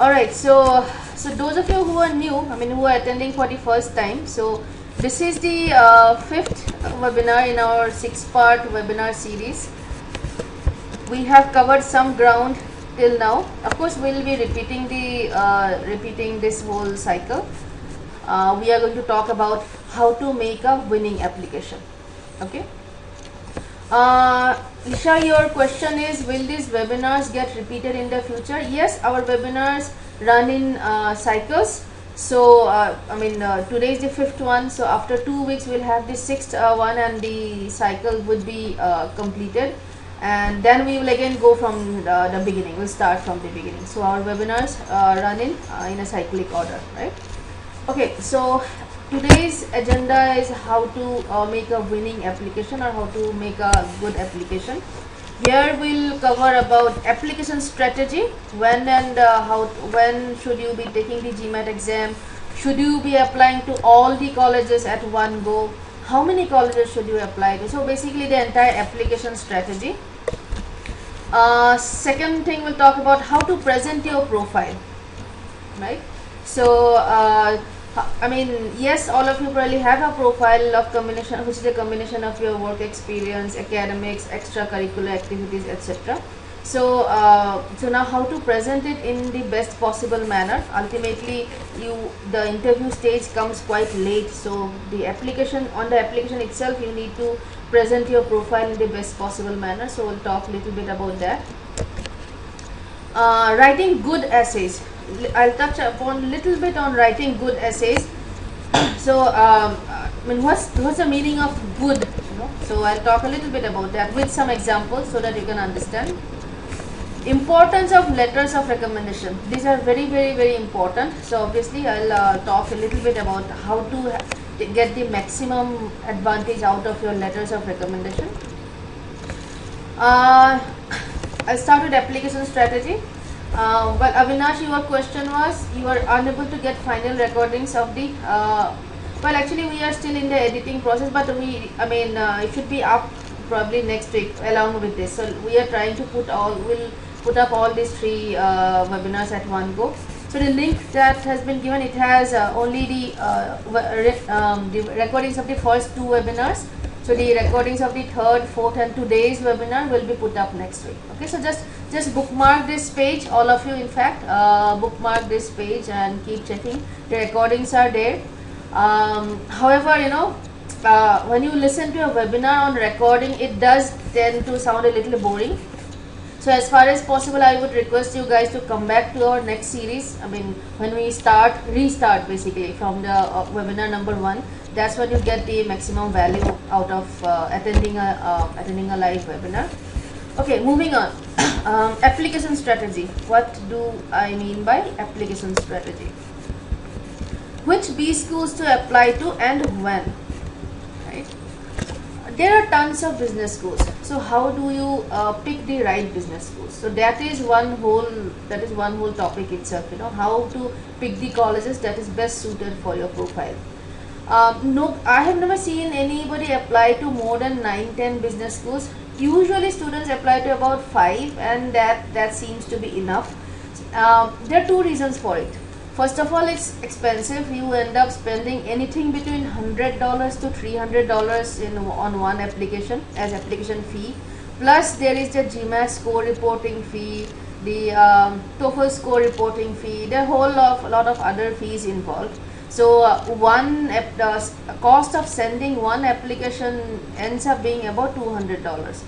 Alright, so those of you who are new, who are attending for the first time, so this is the fifth webinar in our 6-part webinar series. We have covered some ground till now. Of course, we will be repeating this whole cycle. We are going to talk about how to make a winning application. Okay. Isha, your question is, will these webinars get repeated in the future? Yes, our webinars run in cycles. So, today is the 5th one. So, after 2 weeks, we'll have the 6th one, and the cycle would be completed. And then we will again go from the beginning. We'll start from the beginning. So, our webinars run in a cyclic order, right? Okay, so today's agenda is how to make a winning application, or how to make a good application. Here we'll cover about application strategy, when and when should you be taking the GMAT exam, should you be applying to all the colleges at one go, how many colleges should you apply to. So basically the entire application strategy. Second thing, we'll talk about how to present your profile, right? So yes, all of you probably have a profile of combination, which is a combination of your work experience, academics, extracurricular activities, etc. So so now how to present it in the best possible manner. Ultimately, the interview stage comes quite late, so the application itself, you need to present your profile in the best possible manner. So we'll talk a little bit about that. Writing good essays. I'll touch upon a little bit on writing good essays. So what's the meaning of good? So I'll talk a little bit about that with some examples so that you can understand. Importance of letters of recommendation. These are very, very, very important. So obviously I'll talk a little bit about how to get the maximum advantage out of your letters of recommendation. I'll start with application strategy. But Avinash, your question was, you are unable to get final recordings of the well, actually we are still in the editing process, but it should be up probably next week along with this. So we are trying to we'll put up all these 3 webinars at one go. So the link that has been given, it has only the recordings of the first 2 webinars. So the recordings of the 3rd, 4th and today's webinar will be put up next week. Okay, so just bookmark this page, all of you in fact, bookmark this page and keep checking. The recordings are there. However, when you listen to a webinar on recording, it does tend to sound a little boring. So as far as possible, I would request you guys to come back to our next series. When we restart basically from the webinar number 1, that's when you get the maximum value out of attending a live webinar. Okay, moving on. Application strategy. What do I mean by application strategy? Which B schools to apply to and when? Right? There are tons of business schools. So how do you pick the right business schools? So that is one whole topic itself. How to pick the colleges that is best suited for your profile. No, I have never seen anybody apply to more than 9-10 business schools. Usually students apply to about 5, and that seems to be enough. There are 2 reasons for it. First of all, it's expensive. You end up spending anything between $100 to $300 on one application as application fee. Plus there is the GMAT score reporting fee, the TOEFL score reporting fee. There are a lot of other fees involved. So cost of sending one application ends up being about $200.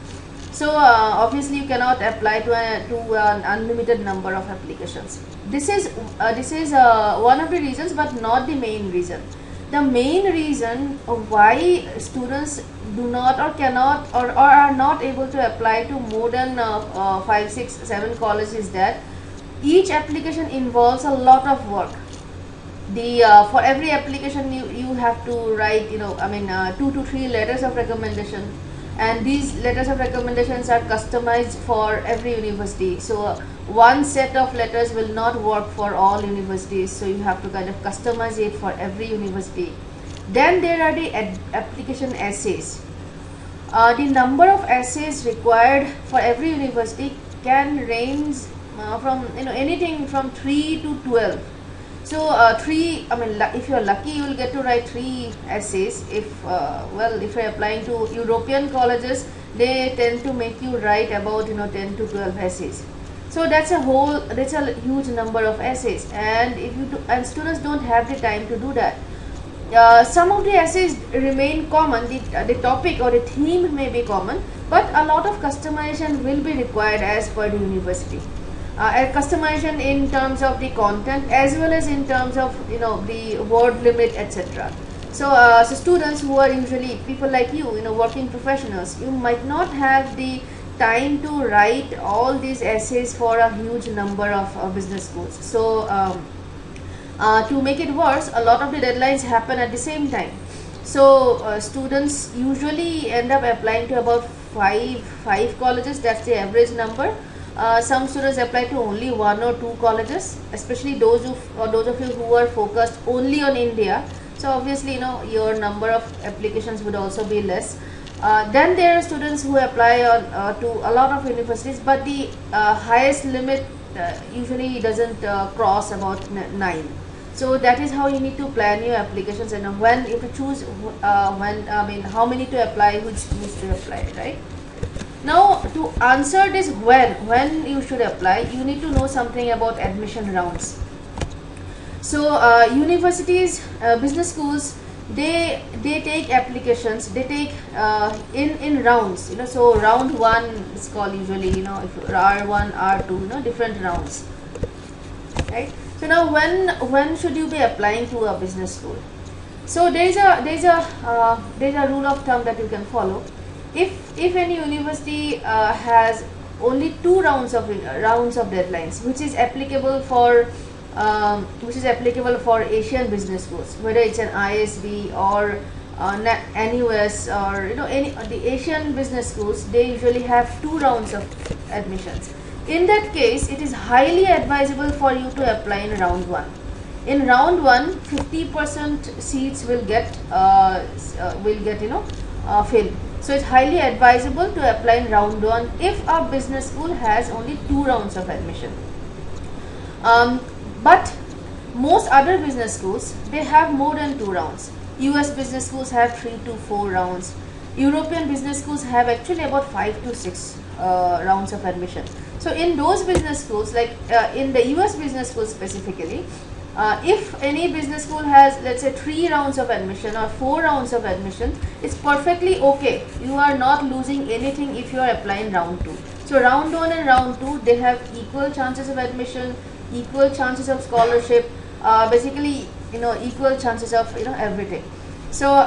So obviously you cannot apply to an unlimited number of applications. This is one of the reasons, but not the main reason. The main reason why students do not or cannot or are not able to apply to more than 5, 6, 7 colleges is that each application involves a lot of work. For every application you have to write 2 to 3 letters of recommendation, and these letters of recommendations are customized for every university. So one set of letters will not work for all universities, so you have to kind of customize it for every university. Then there are the application essays. The number of essays required for every university can range anything from 3 to 12. So if you're lucky, you will get to write 3 essays. If if you're applying to European colleges, they tend to make you write about 10 to 12 essays. So that's a huge number of essays, and and students don't have the time to do that. Some of the essays remain common, the topic or the theme may be common, but a lot of customization will be required as per the university. Customization in terms of the content as well as in terms of the word limit, etc. So students who are usually people like you, working professionals, you might not have the time to write all these essays for a huge number of business schools. So to make it worse, a lot of the deadlines happen at the same time. So students usually end up applying to about five colleges. That's the average number. Some students apply to only 1 or 2 colleges, especially those of you who are focused only on India. So obviously your number of applications would also be less. Then there are students who apply to a lot of universities, but the highest limit usually doesn't cross about 9. So that is how you need to plan your applications, and when you have to choose how many to apply, which schools to apply, right? Now to answer this when you should apply, you need to know something about admission rounds. So universities, business schools, they take applications, they take in rounds, so round 1 is called usually, if R1, R2, different rounds, right? So now when should you be applying to a business school? So there's a rule of thumb that you can follow. If any university has only 2 rounds of deadlines, which is applicable for Asian business schools, whether it's an ISB or NUS or the Asian business schools, they usually have 2 rounds of admissions. In that case, it is highly advisable for you to apply in round 1. In round 1, 50% seats will get filled. So it's highly advisable to apply in round 1 if a business school has only 2 rounds of admission. But most other business schools, they have more than 2 rounds. US business schools have 3 to 4 rounds. European business schools have actually about 5 to 6 rounds of admission. So in those business schools, like in the US business schools specifically, if any business school has, let's say, 3 rounds of admission or 4 rounds of admission, it's perfectly okay. You are not losing anything if you are applying round 2. So round 1 and round 2, they have equal chances of admission, equal chances of scholarship, basically equal chances of everything. So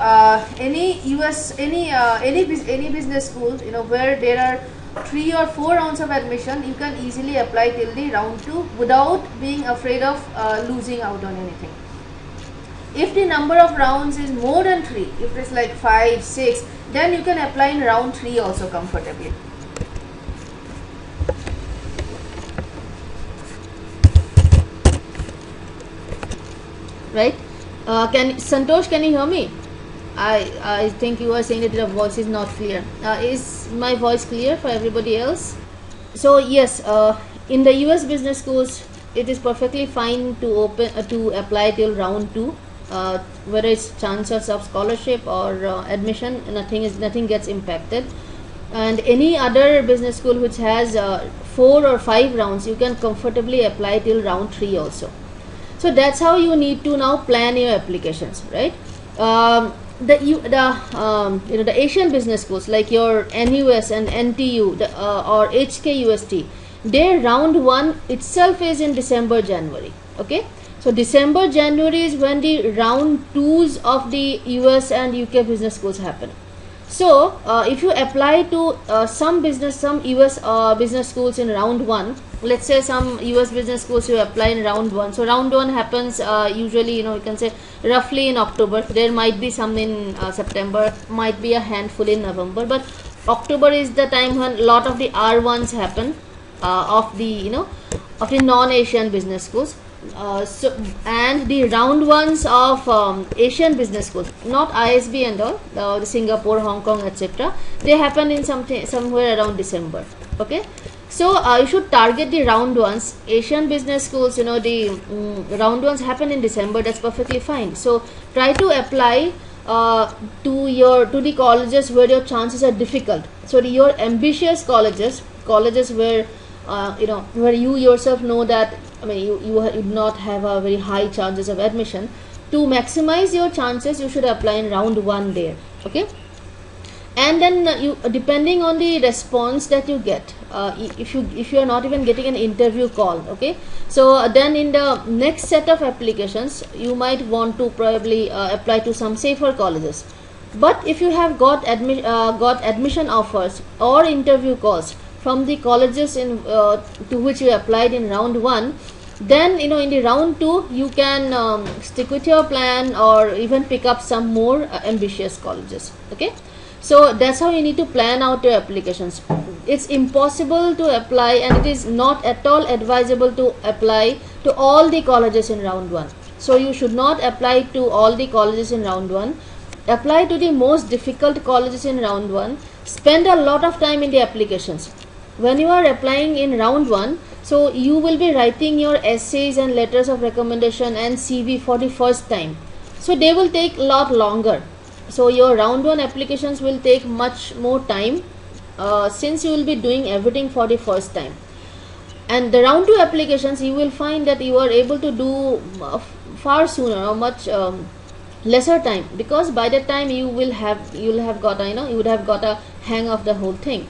any business school where there are 3 or 4 rounds of admission, you can easily apply till the round 2 without being afraid of losing out on anything. If the number of rounds is more than 3, if it's like 5, 6, then you can apply in round 3 also comfortably. Right? Santosh, can you hear me? I think you are saying that the voice is not clear. Is my voice clear for everybody else? So yes, in the US business schools, it is perfectly fine to apply till round 2, whether it's chances of scholarship or admission. Nothing gets impacted. And any other business school which has 4 or 5 rounds, you can comfortably apply till round 3 also. So that's how you need to now plan your applications, right? The Asian business schools like your NUS and NTU or HKUST, their round 1 itself is in December, January. Okay, so December, January is when the round 2s of the US and UK business schools happen. So if you apply to some US business schools in round 1, let's say some US business schools you apply in round 1. So round 1 happens usually you can say roughly in October. There might be some in September, might be a handful in November, but October is the time when a lot of the R1s happen of the non-Asian business schools. And the round 1s of Asian business schools, not ISB and all, the Singapore, Hong Kong, etc., they happen in somewhere around December. Okay, So you should target the round ones. Asian business schools, the round ones happen in December. That's perfectly fine. So try to apply to the colleges where your chances are difficult. So your ambitious colleges where where you yourself know that you do not have a very high chances of admission. To maximize your chances, you should apply in round 1 there. Okay. And then you, depending on the response that you get, if you are not even getting an interview call, okay, so then in the next set of applications you might want to probably apply to some safer colleges. But if you have got admission offers or interview calls from the colleges in to which you applied in round 1, then in the round 2 you can stick with your plan or even pick up some more ambitious colleges. Okay. So that's how you need to plan out your applications. It's impossible to apply, and it is not at all advisable to apply to all the colleges in round 1. So you should not apply to all the colleges in round 1. Apply to the most difficult colleges in round 1. Spend a lot of time in the applications. When you are applying in round 1, so you will be writing your essays and letters of recommendation and CV for the first time. So they will take a lot longer. So your round 1 applications will take much more time since you will be doing everything for the first time. And the round 2 applications, you will find that you are able to do far sooner or much lesser time, because by that time you would have got a hang of the whole thing.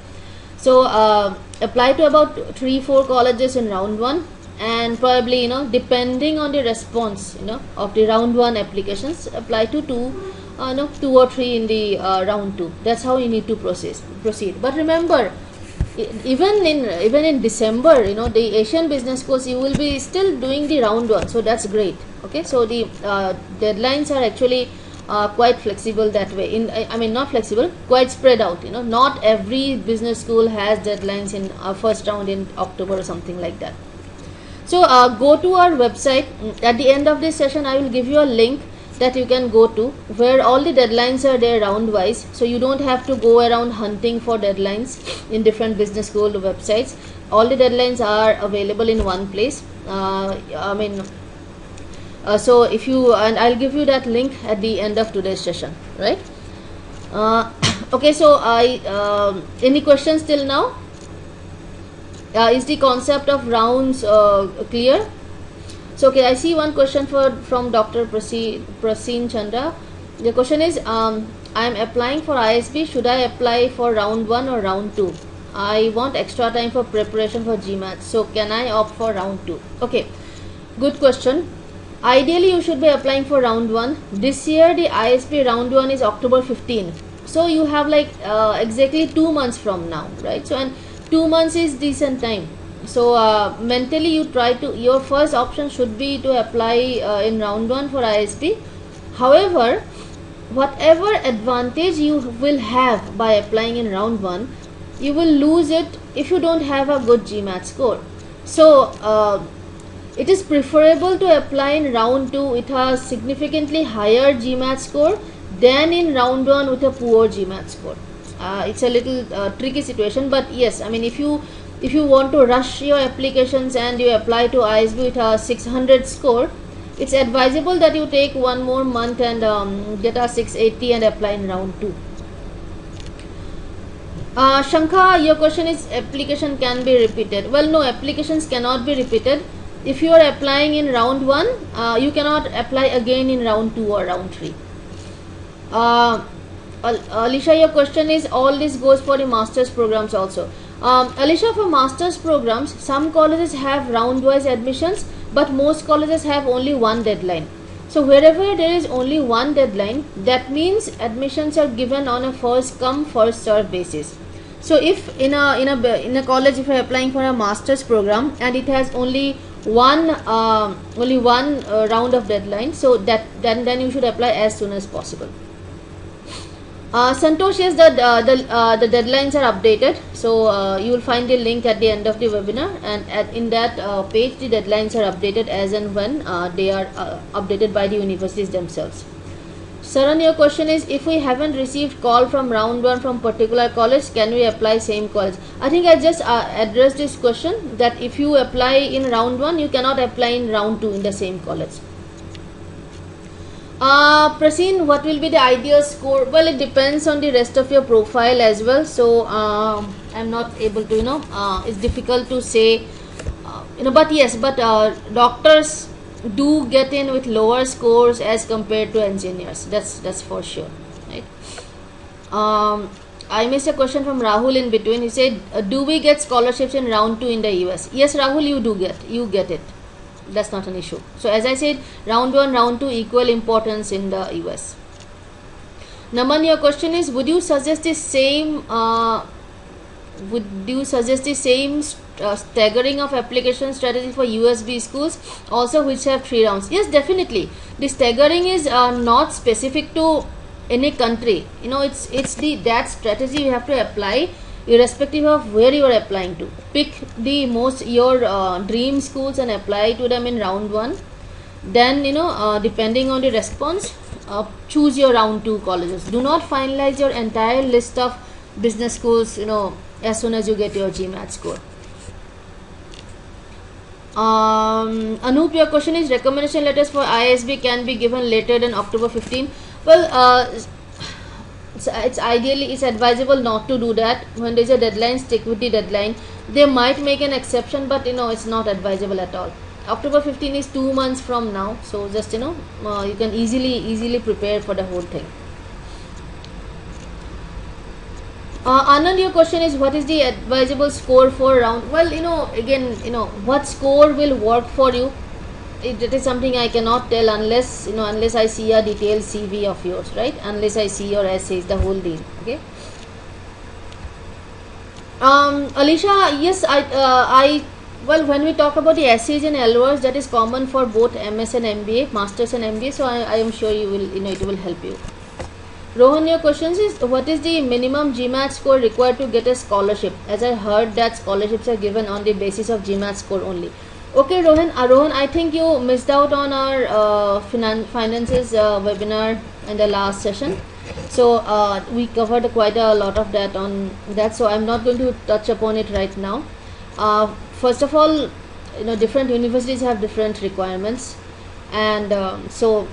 So apply to about 3-4 colleges in round 1, and probably depending on the response of the round 1 applications, apply to 2 or 3 in the round 2. That's how you need to proceed. But remember, even in December, the Asian business schools, you will be still doing the round 1, so that's great. Okay, so the deadlines are actually quite flexible that way. Not flexible, quite spread out. Not every business school has deadlines in first round in October or something like that. So go to our website. At the end of this session, I will give you a link that you can go to where all the deadlines are there round wise, so you don't have to go around hunting for deadlines in different business school websites. All the deadlines are available in one place. So if you, and I'll give you that link at the end of today's session, right? Okay, so any questions till now? Is the concept of rounds clear? So okay, I see one question from Dr. Prasin Chandra. The question is, I am applying for ISB. Should I apply for round 1 or round 2? I want extra time for preparation for GMAT. So can I opt for round 2? Okay, good question. Ideally, you should be applying for round 1. This year, the ISB round 1 is October 15. So you have like exactly 2 months from now, right? So and 2 months is decent time. So mentally you try to, your first option should be to apply in round 1 for ISB. However, whatever advantage you will have by applying in round 1, you will lose it if you don't have a good GMAT score. So it is preferable to apply in round 2 with a significantly higher GMAT score than in round 1 with a poor GMAT score. It's a little tricky situation, but yes, if you want to rush your applications and you apply to ISB with a 600 score, it's advisable that you take one more month and get a 680 and apply in round 2. Shankha, your question is application can be repeated. Well, no, applications cannot be repeated. If you are applying in round 1, you cannot apply again in round 2 or round 3. Alicia, your question is, all this goes for the master's programs also. Alicia, for master's programs, some colleges have round wise admissions, but most colleges have only one deadline. So wherever there is only one deadline, that means admissions are given on a first come first serve basis. So if in a college, if you are applying for a master's program and it has only one round of deadline, so then you should apply as soon as possible. Santosh, yes, the deadlines are updated. So you will find the link at the end of the webinar, and in that page the deadlines are updated as and when they are updated by the universities themselves. Saran, your question is, if we haven't received call from round 1 from particular college, can we apply same college? I think I just addressed this question, that if you apply in round 1, you cannot apply in round 2 in the same college. Prasin, what will be the ideal score? Well, it depends on the rest of your profile as well. So I'm not able to, it's difficult to say, but yes, but doctors do get in with lower scores as compared to engineers. That's for sure, right? I missed a question from Rahul in between. He said, do we get scholarships in round 2 in the US? Yes, Rahul, you get it. That's not an issue. So as I said, round 1, round 2 equal importance in the US. Naman, your question is, would you suggest the same staggering of application strategy for USB schools also, which have 3 rounds? Yes, definitely. The staggering is not specific to any country. It's that strategy you have to apply irrespective of where you are applying to. Pick your dream schools and apply to them in round 1. Then depending on the response, choose your round 2 colleges. Do not finalize your entire list of business schools as soon as you get your GMAT score. Anup, your question is, recommendation letters for ISB can be given later than October 15. Well, it's advisable not to do that. When there's a deadline, stick with the deadline. They might make an exception, but it's not advisable at all. October 15 is 2 months from now, so just you can easily prepare for the whole thing. Anand, your question is, what is the advisable score for round? Well, again, what score will work for you? It is something I cannot tell unless I see a detailed CV of yours, right? Unless I see your essays, the whole deal. Okay. Alicia, yes, well, when we talk about the essays and LORs, that is common for both MS and MBA, Masters and MBA. So I am sure you will, it will help you. Rohan, your question is, what is the minimum GMAT score required to get a scholarship? As I heard that scholarships are given on the basis of GMAT score only. Okay, Rohan, I think you missed out on our finances webinar in the last session. So we covered quite a lot of that on that. So I'm not going to touch upon it right now. First of all, different universities have different requirements, and so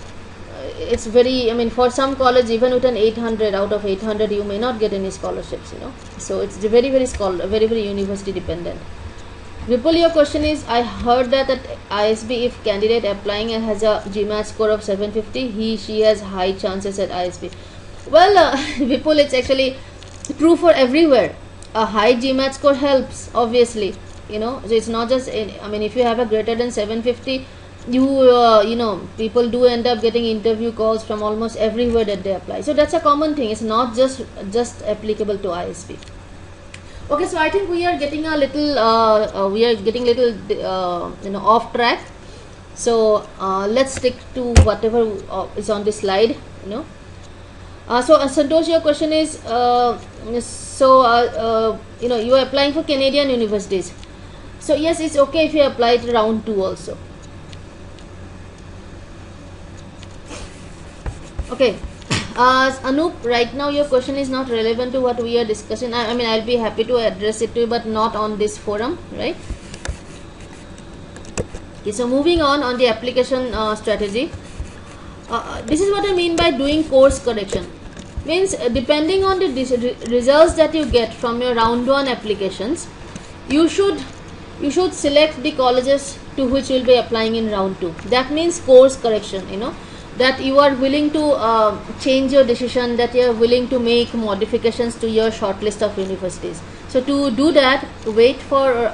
it's very, for some college, even with an 800 out of 800, you may not get any scholarships. So it's very very university dependent. Vipul, your question is, I heard that at ISB, if candidate applying and has a GMAT score of 750, she has high chances at ISB. Well, Vipul, it's actually true for everywhere. A high GMAT score helps, obviously. So it's not just, if you have a greater than 750, people do end up getting interview calls from almost everywhere that they apply. So that's a common thing. It's not just applicable to ISB. Okay, so I think we are getting a little off track. So let's stick to whatever is on this slide. So Santosh, your question is, you are applying for Canadian universities. So yes, it's okay if you apply to round 2 also. Okay. Anup, right now your question is not relevant to what we are discussing. I'll be happy to address it to you, but not on this forum, right? Okay, so moving on the application strategy. This is what I mean by doing course correction. Means depending on the results that you get from your round 1 applications, you should select the colleges to which you will be applying in round 2. That means course correction, that you are willing to change your decision, that you are willing to make modifications to your short list of universities. So to do that, wait for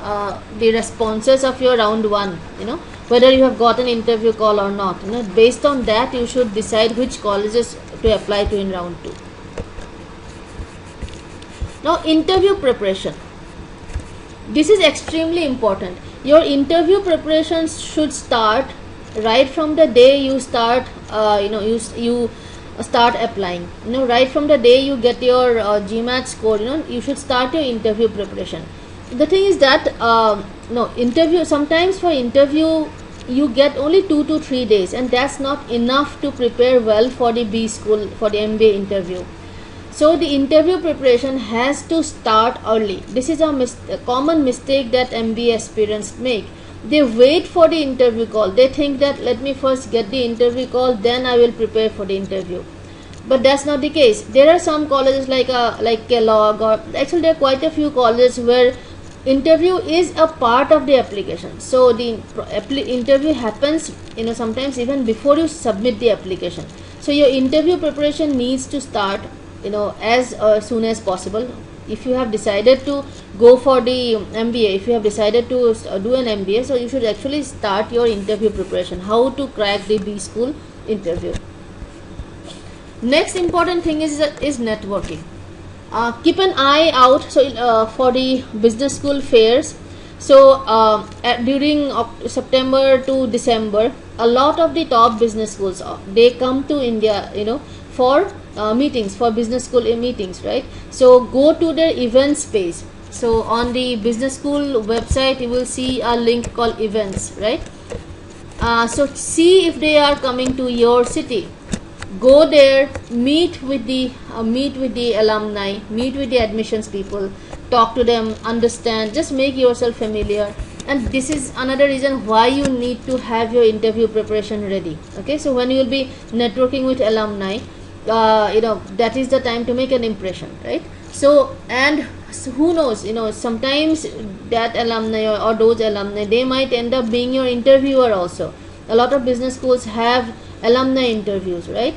the responses of your round 1, whether you have got an interview call or not. Based on that, you should decide which colleges to apply to in round 2. Now, interview preparation. This is extremely important. Your interview preparations should start right from the day you start you start applying. Right from the day you get your GMAT score, you should start your interview preparation. The thing is that sometimes for interview you get only 2 to 3 days, and that's not enough to prepare well for the B school, for the MBA interview. So the interview preparation has to start early. This is a common mistake that MBA aspirants make. They wait for the interview call. They think that let me first get the interview call, then I will prepare for the interview. But that's not the case. There are some colleges like Kellogg, or actually there are quite a few colleges where interview is a part of the application. So the interview happens, sometimes even before you submit the application. So your interview preparation needs to start, as soon as possible. If you have decided to go for the MBA, if you have decided to do an MBA, so you should actually start your interview preparation, how to crack the B school interview. Next important thing is networking. Keep an eye out for the business school fairs. So during September to December, a lot of the top business schools, they come to India, for meetings, for business school meetings, right? So go to their events page. So on the business school website, you will see a link called events, right? So see if they are coming to your city. Go there, meet with the alumni, meet with the admissions people, talk to them, understand, just make yourself familiar. And this is another reason why you need to have your interview preparation ready. Okay, so when you will be networking with alumni, that is the time to make an impression, right? So, and who knows, sometimes that alumni or those alumni, they might end up being your interviewer also. A lot of business schools have alumni interviews, right?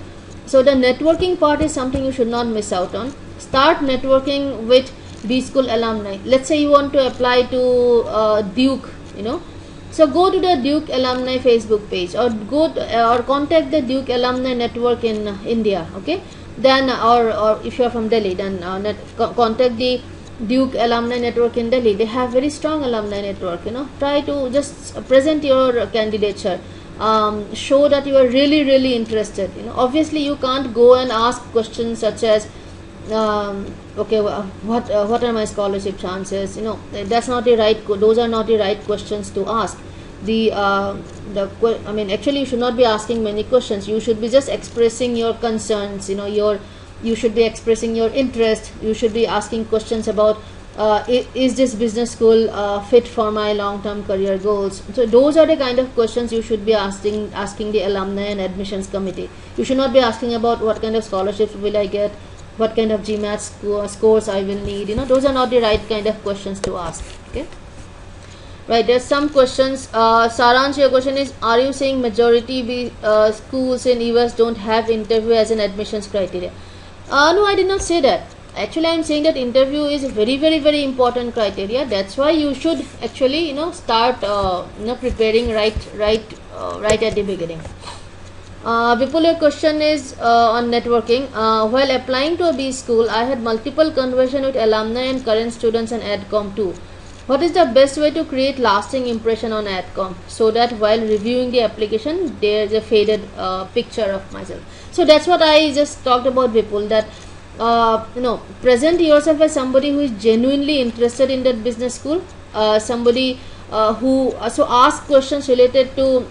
So the networking part is something you should not miss out on. Start networking with B school alumni. Let's say you want to apply to Duke, so go to the Duke alumni Facebook page, or or contact the Duke alumni network in India. Okay, then or if you are from Delhi, then contact the Duke alumni network in Delhi. They have very strong alumni network. Try to just present your candidature. Show that you are really interested. Obviously you can't go and ask questions such as okay, what are my scholarship chances? That's not the right. Those are not the right questions to ask. Actually you should not be asking many questions. You should be just expressing your concerns. You should be expressing your interest. You should be asking questions about is this business school fit for my long-term career goals? So those are the kind of questions you should be asking the alumni and admissions committee. You should not be asking about what kind of scholarships will I get, what kind of GMAT scores I will need. Those are not the right kind of questions to ask. Okay, right, there's some questions. Saransh, your question is, are you saying majority schools in US don't have interview as an admissions criteria? No, I did not say that. Actually, I am saying that interview is a very important criteria. That's why you should actually start preparing right at the beginning. Vipul, your question is on networking. While applying to a B school, I had multiple conversations with alumni and current students and AdCom too. What is the best way to create lasting impression on AdCom, so that while reviewing the application, there is a faded picture of myself? So that's what I just talked about, Vipul, that present yourself as somebody who is genuinely interested in that business school, somebody who so ask questions related to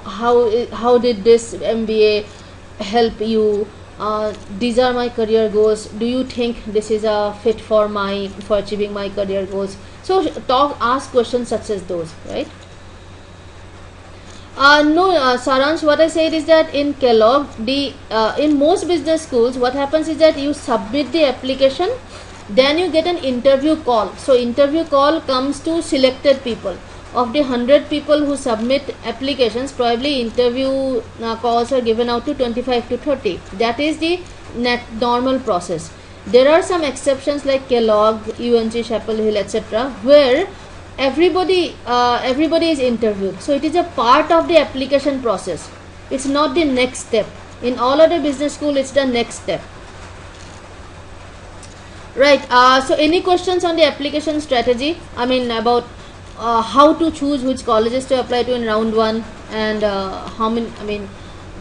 how did this MBA help you, these are my career goals, do you think this is a fit for achieving my career goals? So ask questions such as those, right? No, Saransh, what I said is that in Kellogg, in most business schools, what happens is that you submit the application, then you get an interview call. So interview call comes to selected people. Of the 100 people who submit applications, probably interview calls are given out to 25 to 30. That is the normal process. There are some exceptions like Kellogg, UNC, Chapel Hill, etc., where everybody is interviewed. So it is a part of the application process. It's not the next step. In all other business school, it's the next step. Right. So any questions on the application strategy? About how to choose which colleges to apply to in round 1, and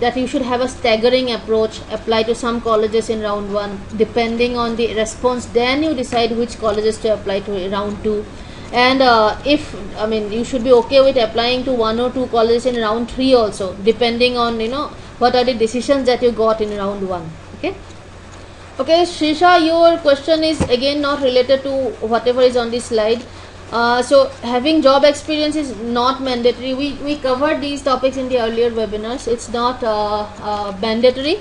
that you should have a staggering approach, apply to some colleges in round 1, depending on the response, then you decide which colleges to apply to in round 2. and if I mean you should be okay with applying to 1 or 2 colleges in round 3 also, depending on what are the decisions that you got in round 1. Okay, Shrisha, your question is again not related to whatever is on this slide. So having job experience is not mandatory. We covered these topics in the earlier webinars. It's not mandatory,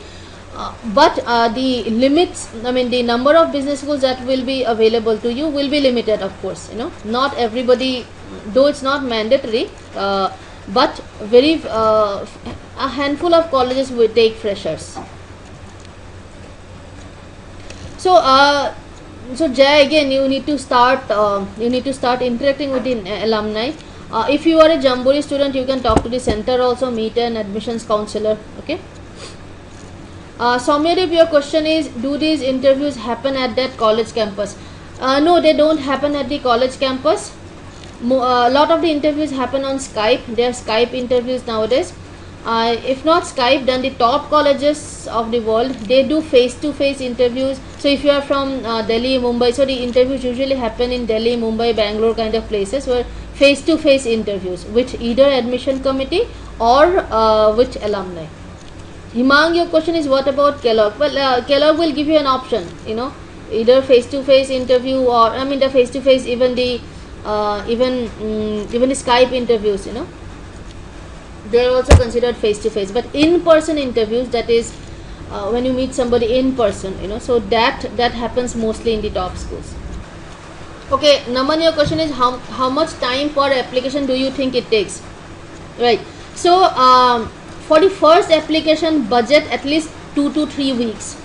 but the limits, I mean the number of business schools that will be available to you will be limited, of course. Not everybody, though it's not mandatory, but very a handful of colleges will take freshers. So Jay, again you need to start interacting with the alumni. If you are a Jamboree student, you can talk to the center also, meet an admissions counselor. Okay. Soumyadeep, your question is, do these interviews happen at that college campus? No, they don't happen at the college campus. A lot of the interviews happen on Skype. There are Skype interviews nowadays. If not Skype, then the top colleges of the world, they do face-to-face interviews. So if you are from Delhi, Mumbai, so the interviews usually happen in Delhi, Mumbai, Bangalore kind of places, where face-to-face interviews with either admission committee or with alumni. Himang, your question is, what about Kellogg? Well, Kellogg will give you an option, either face-to-face interview, or I mean the face-to-face, even the Skype interviews, they are also considered face-to-face. But in-person interviews, that is when you meet somebody in person, so that happens mostly in the top schools. Okay, Naman, your question is, how much time per application do you think it takes? Right. So for the first application, budget at least 2 to 3 weeks.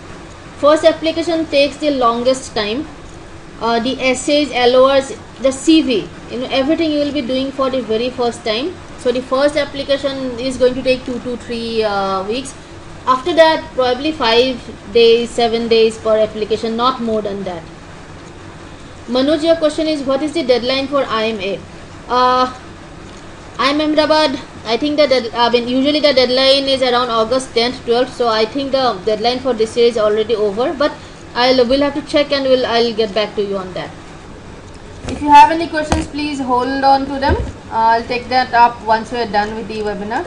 First application takes the longest time. The essays, LORs, the CV, everything you will be doing for the very first time. So the first application is going to take 2 to 3 weeks. After that, probably 5 days, 7 days per application, not more than that. Manoj, your question is, what is the deadline for IMA? IIM Ahmedabad, I think usually the deadline is around August 10th, 12th. So I think the deadline for this year is already over. But we'll have to check, and I'll get back to you on that. If you have any questions, please hold on to them. I'll take that up once we are done with the webinar.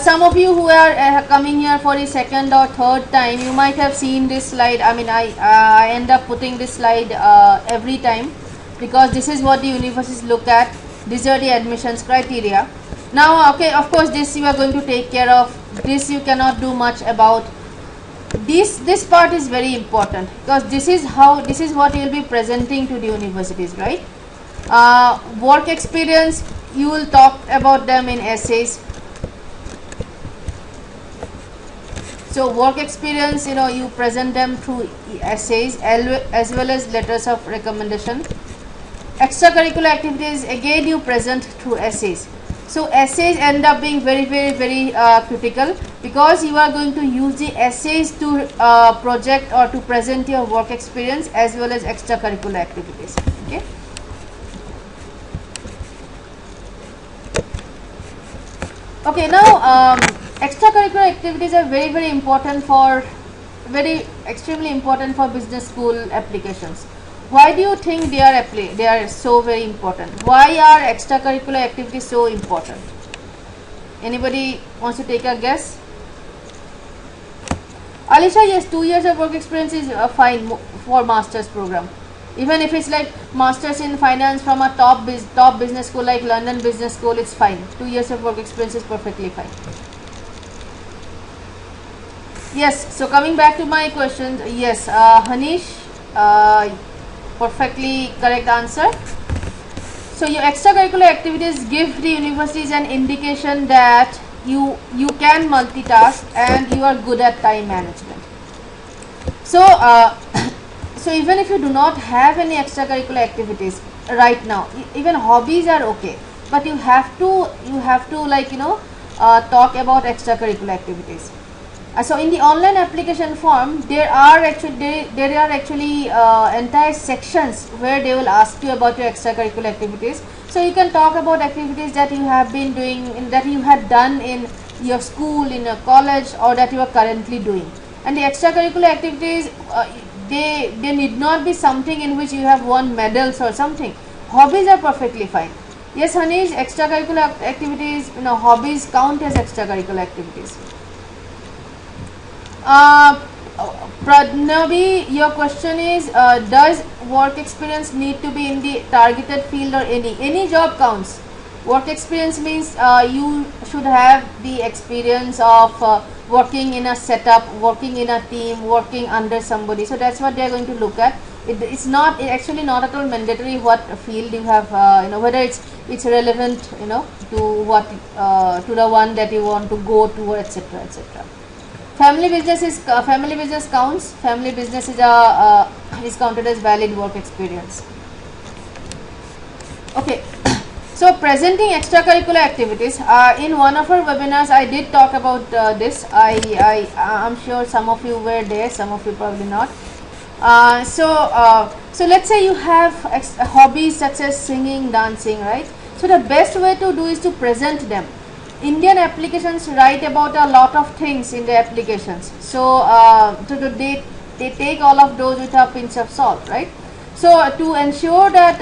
Some of you who are coming here for the second or third time, you might have seen this slide. I mean, I end up putting this slide every time, because this is what the universities look at. These are the admissions criteria. Now, okay, of course, this you are going to take care of. This you cannot do much about. This part is very important, because this is what you will be presenting to the universities, right? Work experience, you will talk about them in essays. So work experience, you present them through essays as well as letters of recommendation. Extracurricular activities, again you present through essays. So essays end up being very, very, very critical, because you are going to use the essays to project or to present your work experience as well as extracurricular activities. Okay. Okay, now extracurricular activities are very, very important extremely important for business school applications. Why do you think they are so very important? Why are extracurricular activities so important? Anybody wants to take a guess? Alisha, yes, 2 years of work experience is fine for master's program. Even if it's like masters in finance from a top business school like London Business School, it's fine. 2 years of work experience is perfectly fine. Yes, so coming back to my question, yes, Hanish, perfectly correct answer. So your extracurricular activities give the universities an indication that you can multitask and you are good at time management. So so even if you do not have any extracurricular activities right now, even hobbies are okay, but you have to like talk about extracurricular activities. So in the online application form, there are actually entire sections where they will ask you about your extracurricular activities. So you can talk about activities that you have been doing, that you had done in your school, in your college, or that you are currently doing. And the extracurricular activities, they need not be something in which you have won medals or something. Hobbies are perfectly fine. Yes, Hanish, extracurricular activities, hobbies count as extracurricular activities. Pradnavi, your question is, does work experience need to be in the targeted field or any job counts? Work experience means you should have the experience of working in a setup, working in a team, working under somebody. So that's what they are going to look at. It's actually not at all mandatory what field you have, whether it's relevant, to what to the one that you want to go to, etc., etc. Family business counts. Family business is counted as valid work experience. Okay. So presenting extracurricular activities, in one of our webinars I did talk about this. I'm sure some of you were there, some of you probably not. So let's say you have hobbies such as singing, dancing, right? So the best way to do is to present them. Indian applications write about a lot of things in the applications. So they take all of those with a pinch of salt, right? So to ensure that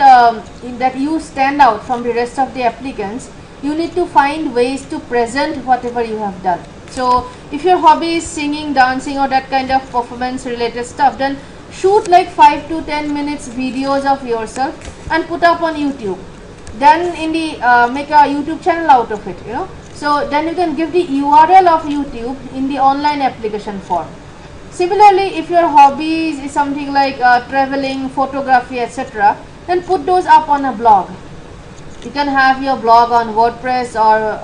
that you stand out from the rest of the applicants, you need to find ways to present whatever you have done. So if your hobby is singing, dancing, or that kind of performance related stuff, then shoot like 5 to 10 minutes videos of yourself and put up on YouTube. Then make a YouTube channel out of it, So then you can give the URL of YouTube in the online application form. Similarly, if your hobby is something like traveling, photography, etc., then put those up on a blog. You can have your blog on WordPress or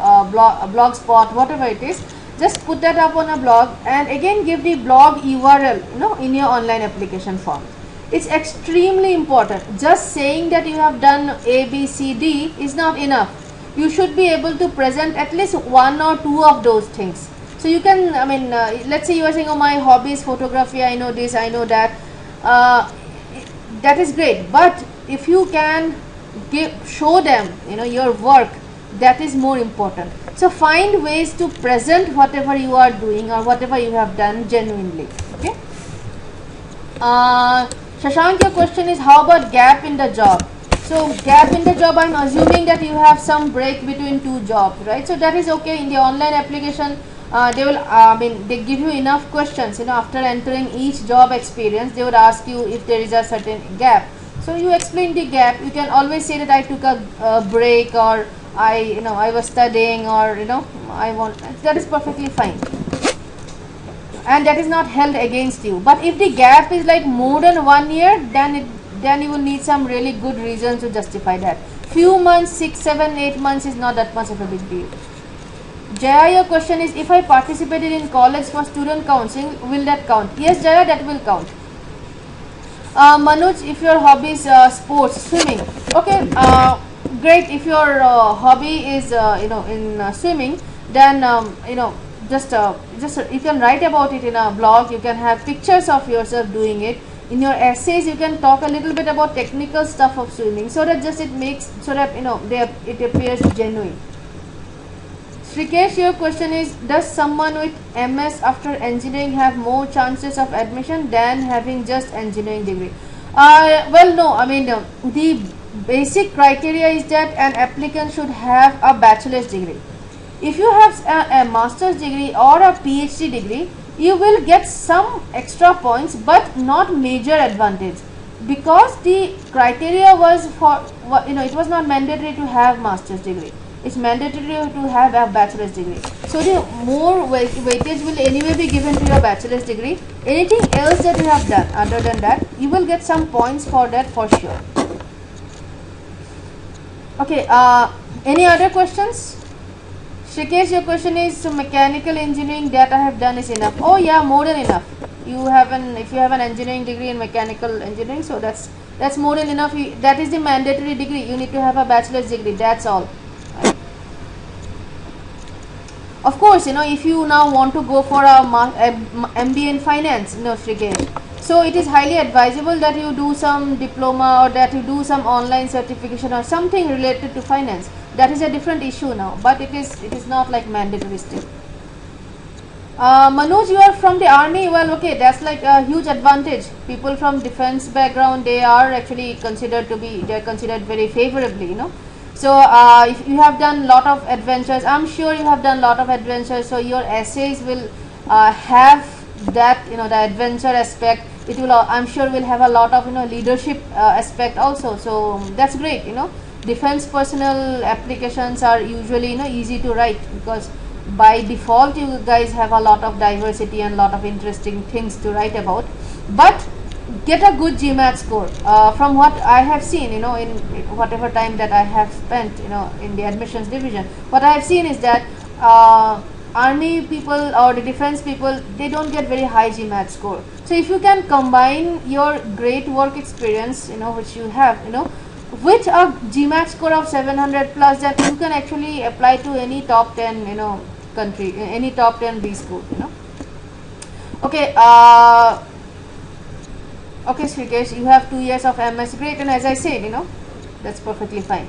Blogspot, whatever it is. Just put that up on a blog and again give the blog URL, in your online application form. It's extremely important. Just saying that you have done A, B, C, D is not enough. You should be able to present at least one or two of those things. So you can, let's say you are saying, oh, my hobby is photography, I know this, I know that. That is great. But if you can show them, your work, that is more important. So find ways to present whatever you are doing or whatever you have done genuinely. Okay. Shashank, your question is, how about gap in the job? So gap in the job, I'm assuming that you have some break between two jobs, right? So that is okay. In the online application, they give you enough questions, after entering each job experience, they would ask you if there is a certain gap. So you explain the gap. You can always say that I took a break, or I was studying, or that is perfectly fine. And that is not held against you. But if the gap is like more than 1 year, then you will need some really good reasons to justify that. Few months, 6, 7, 8 months is not that much of a big deal. Jaya, your question is, if I participated in college for student counseling, will that count? Yes, Jaya, that will count. Manoj, if your hobby is sports, swimming, okay, great. If your hobby is in swimming, then just you can write about it in a blog. You can have pictures of yourself doing it. In your essays, you can talk a little bit about technical stuff of swimming, so that it appears genuine. Shrikesh, your question is, does someone with MS after engineering have more chances of admission than having just engineering degree? Well, no. The basic criteria is that an applicant should have a bachelor's degree. If you have a master's degree or a PhD degree, you will get some extra points, but not major advantage, because the criteria was for it was not mandatory to have master's degree. It's mandatory to have a bachelor's degree. So the more weightage will anyway be given to your bachelor's degree. Anything else that you have done other than that, you will get some points for that for sure. Okay, any other questions? Shrikesh, your question is, so mechanical engineering that I have done is enough. Oh yeah, more than enough. If you have an engineering degree in mechanical engineering, so that's more than enough. That is the mandatory degree. You need to have a bachelor's degree. That's all. Of course, if you now want to go for a MBA in finance, Shrikesh, so it is highly advisable that you do some diploma, or that you do some online certification or something related to finance. That is a different issue now, but it is not like mandatory still. Manoj, you are from the army. Well, okay, that's like a huge advantage. People from defense background, they are actually considered to be, they are considered very favorably, you know. So if you have done lot of adventures, I'm sure you have done lot of adventures. So your essays will have that, you know, the adventure aspect. It will, I'm sure, will have a lot of, you know, leadership aspect also. So that's great, you know. Defense personnel applications are usually, you know, easy to write, because by default you guys have a lot of diversity and lot of interesting things to write about. But get a good GMAT score. From what I have seen, you know, in whatever time that I have spent, you know, in the admissions division, what I have seen is that army people or the defense people, they don't get very high GMAT score. So if you can combine your great work experience, you know, which you have, you know, with a GMAT score of 700 plus, then you can actually apply to any top 10, you know, country, any top 10 B school, you know. Okay, okay, Shrikesh, you have 2 years of MS, great, and as I said, you know, that's perfectly fine.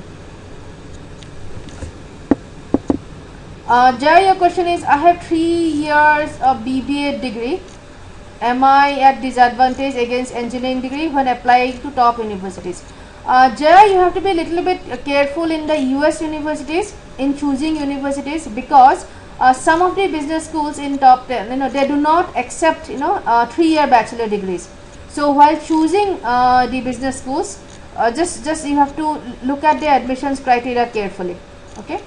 Jay, your question is, I have 3 years of BBA degree. Am I at disadvantage against engineering degree when applying to top universities? Jaya, you have to be a little bit careful in the US universities in choosing universities, because some of the business schools in top 10, you know, they do not accept, you know, 3-year bachelor degrees. So while choosing the business schools, just you have to look at the admissions criteria carefully. Okay.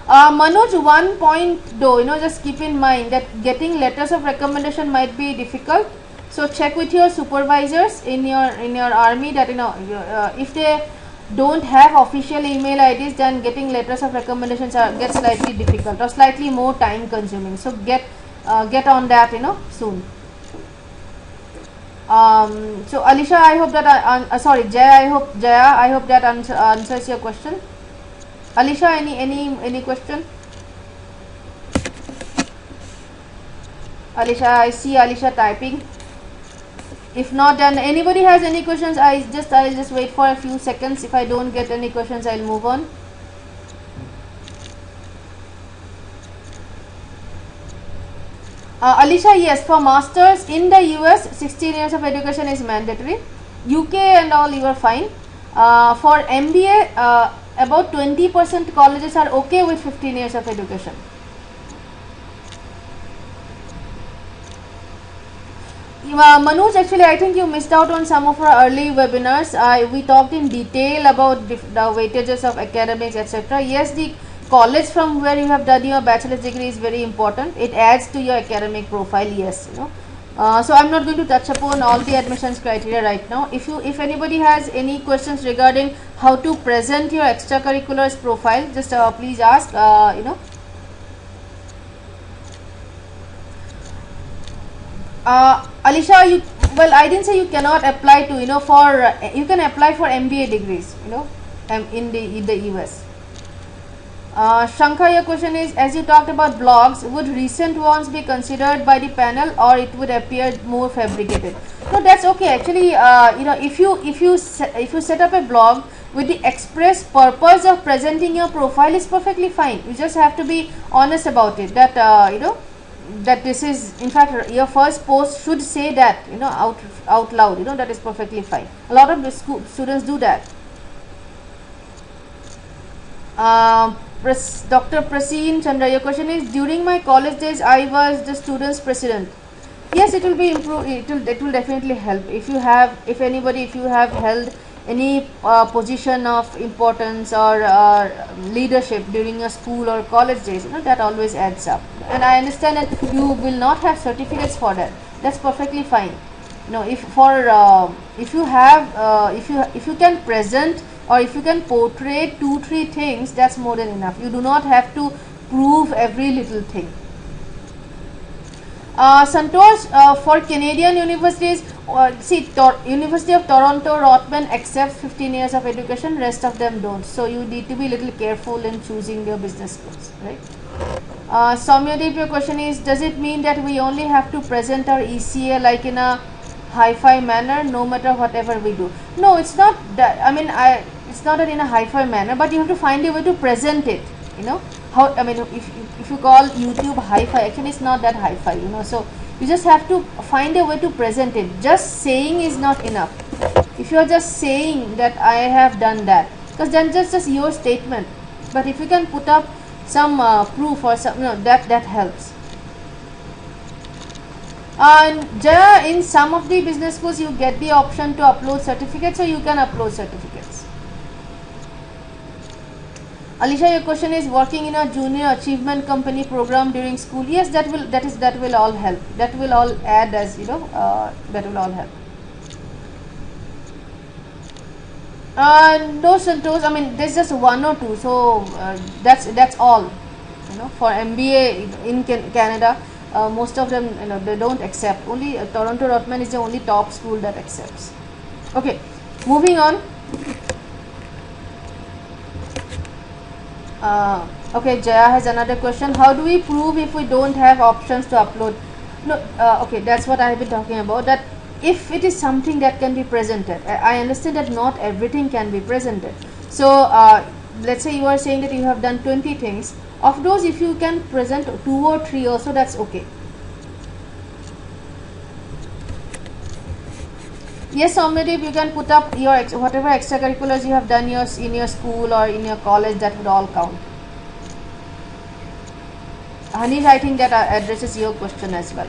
Manoj, one point though, you know, just keep in mind that getting letters of recommendation might be difficult. So check with your supervisors in your army that, you know, if they don't have official email IDs, then getting letters of recommendations gets slightly difficult or slightly more time consuming. So get on that, you know, soon. So Alisha, I hope that sorry, Jaya, I hope that answers your question. Alisha, any question? Alisha, I see Alisha typing. If not, then anybody has any questions, I'll just wait for a few seconds. If I don't get any questions, I'll move on. Alisha, yes, for masters in the US, 16 years of education is mandatory. UK and all, you are fine. For MBA, about 20% colleges are okay with 15 years of education. Manoj, actually, I think you missed out on some of our early webinars. We talked in detail about the weightages of academics, etc. Yes, the college from where you have done your bachelor's degree is very important. It adds to your academic profile. Yes, you know. So I'm not going to touch upon all the admissions criteria right now. If anybody has any questions regarding how to present your extracurriculars profile, just please ask. You know. Alisha, well, I didn't say you cannot apply to, you know, for you can apply for MBA degrees, you know, in the US. Shankar, your question is, as you talked about blogs, would recent ones be considered by the panel, or it would appear more fabricated? No, that's okay. Actually, you know, if you set up a blog with the express purpose of presenting your profile, is perfectly fine. You just have to be honest about it. That you know, that this is, in fact, your first post should say that, you know, out loud, you know, that is perfectly fine. A lot of the students do that. Dr. Prasin Chandra, your question is, during my college days I was the students president. Yes, it will be improved. It will definitely help. If you have held any position of importance or leadership during your school or college days, you know, that always adds up. And I understand that you will not have certificates for that. That's perfectly fine. You know, if you can present, or if you can portray 2-3 things, that's more than enough. You do not have to prove every little thing. Santosh, for Canadian universities, see, University of Toronto, Rotman accepts 15 years of education, rest of them don't. So you need to be a little careful in choosing your business schools, right? Soumyadeep, your question is, does it mean that we only have to present our ECA like in a hi-fi manner, no matter whatever we do? No, it's not that. I mean, it's not that in a hi-fi manner, but you have to find a way to present it how, I mean, if you call YouTube hi-fi, actually it's not that hi-fi, so you just have to find a way to present it. Just saying is not enough. If you are just saying that I have done that, because then just your statement, but if you can put up some proof or some, that helps. And in some of the business schools you get the option to upload certificates, so you can upload certificates. Alisha, your question is working in a junior achievement company program during school. Yes, that will all help. That will all add as that will all help. No, Santosh, I mean there's just one or two, so that's all. For MBA in Canada, most of them they don't accept. Only Toronto Rotman is the only top school that accepts. Okay, moving on. Okay, Jaya has another question. How do we prove if we don't have options to upload? No, okay, that's what I have been talking about. That if it is something that can be presented, I understand that not everything can be presented. So let's say you are saying that you have done 20 things. Of those, if you can present 2 or 3 also, that's okay. Yes, Somnadeep, you can put up your whatever extracurriculars you have done in your school or in your college, that would all count. Hanish, I think that addresses your question as well.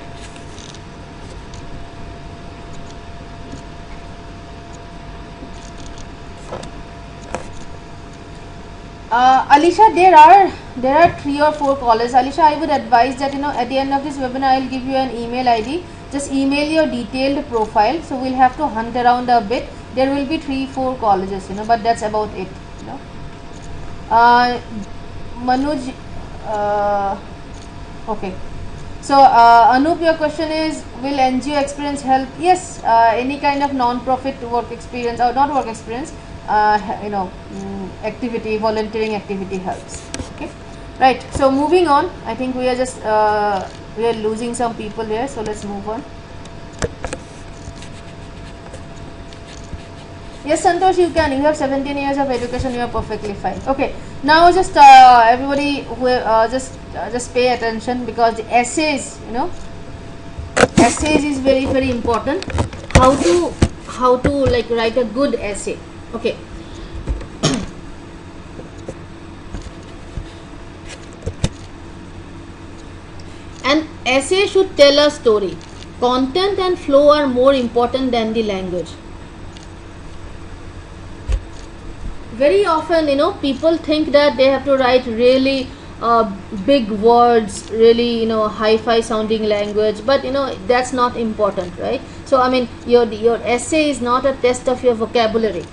Alisha, there are 3 or 4 colleges. Alisha, I would advise that at the end of this webinar I will give you an email ID. Just email your detailed profile. So we'll have to hunt around a bit. There will be 3-4 colleges, but that's about it. Manoj, okay. So Anup, your question is, will NGO experience help? Yes, any kind of non-profit work experience or not work experience, activity, volunteering activity helps. Okay, right. So moving on, I think we are just we are losing some people here, so let's move on. Yes, Santosh, you can. You have 17 years of education. You are perfectly fine. Okay. Now just everybody who just pay attention, because the essays, essays is very, very important. How to like write a good essay. Okay. An essay should tell a story. Content and flow are more important than the language. Very often, people think that they have to write really big words, really, hi-fi sounding language, but that's not important, right? So I mean, your essay is not a test of your vocabulary.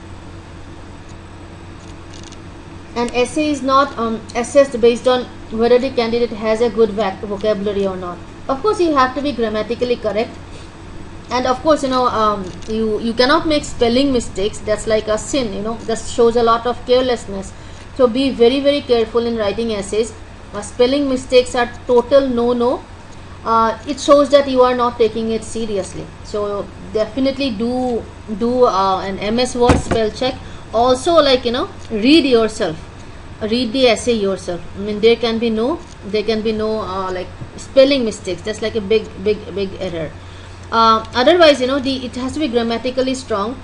An essay is not assessed based on whether the candidate has a good vocabulary or not. Of course, you have to be grammatically correct, and of course, you cannot make spelling mistakes. That's like a sin. That shows a lot of carelessness. So be very, very careful in writing essays. Spelling mistakes are total no. It shows that you are not taking it seriously. So definitely do an MS Word spell check. Also, like read yourself, read the essay yourself. I mean, there can be no like spelling mistakes. That's like a big error. Otherwise, it has to be grammatically strong.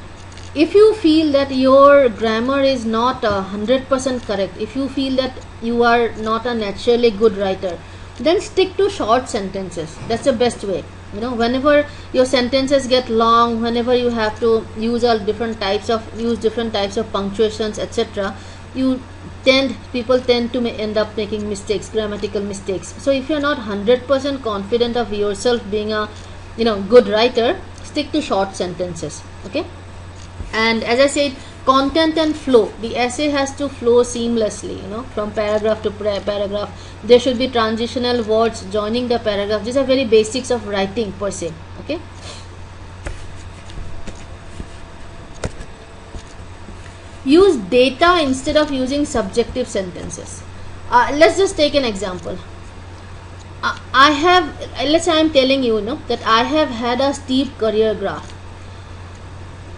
If you feel that your grammar is not 100% correct, if you feel that you are not a naturally good writer, then stick to short sentences. That's the best way. Whenever your sentences get long, whenever you have to use different types of punctuations, etc., people tend to end up making mistakes, grammatical mistakes. So if you're not 100% confident of yourself being a good writer, stick to short sentences. Okay. And as I said, content and flow. The essay has to flow seamlessly, from paragraph to paragraph. There should be transitional words joining the paragraph. These are very basics of writing per se. Okay. Use data instead of using subjective sentences. Let's just take an example. Let's say I'm telling you, that I have had a steep career graph.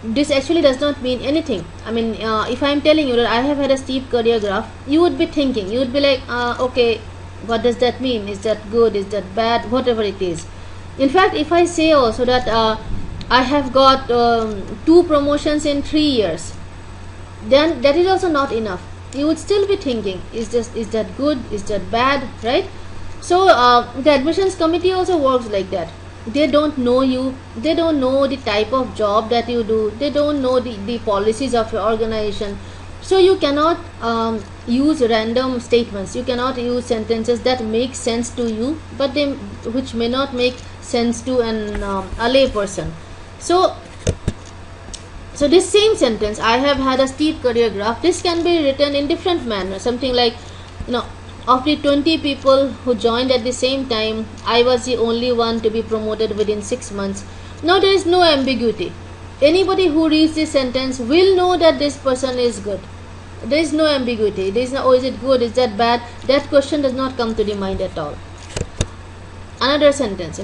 this actually does not mean anything. I mean, if I am telling you that I have had a steep career graph, you would be thinking, you would be like, okay, what does that mean? Is that good? Is that bad? Whatever it is. In fact, if I say also that I have got 2 promotions in 3 years, then that is also not enough. You would still be thinking, is that good? Is that bad? Right? So the admissions committee also works like that. They don't know you, they don't know the type of job that you do, they don't know the policies of your organization. So you cannot use random statements, you cannot use sentences that make sense to you but they which may not make sense to a lay person. So this same sentence, I have had a steep career graph, this can be written in different manner. Something like, of the 20 people who joined at the same time, I was the only one to be promoted within 6 months. Now there is no ambiguity. Anybody who reads this sentence will know that this person is good. There is no ambiguity. There is no, oh, is it good, is that bad? That question does not come to the mind at all. Another sentence,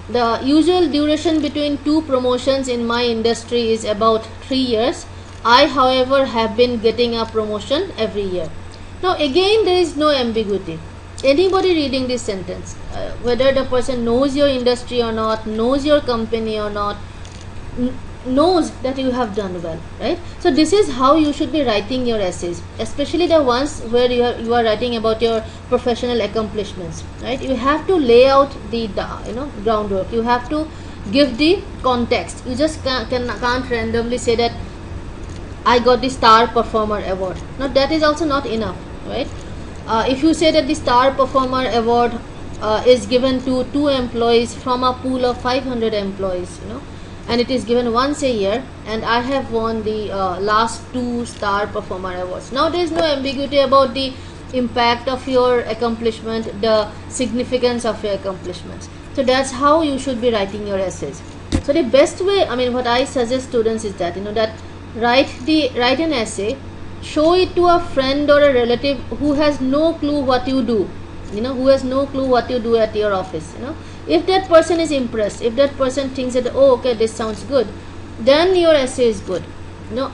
the usual duration between 2 promotions in my industry is about 3 years. I, however, have been getting a promotion every year. Now again, there is no ambiguity. Anybody reading this sentence, whether the person knows your industry or not, knows your company or not, knows that you have done well, right? So this is how you should be writing your essays, especially the ones where you are writing about your professional accomplishments, right? You have to lay out the groundwork. You have to give the context. You just can't randomly say that I got the star performer award. Now that is also not enough, right? If you say that the star performer award is given to 2 employees from a pool of 500 employees, and it is given once a year, and I have won the last 2 star performer awards. Now there is no ambiguity about the impact of your accomplishment, the significance of your accomplishments. So that's how you should be writing your essays. So the best way, I mean, what I suggest students is that write an essay, show it to a friend or a relative who has no clue what you do, who has no clue what you do at your office. If that person is impressed, if that person thinks that, oh, okay, this sounds good, then your essay is good.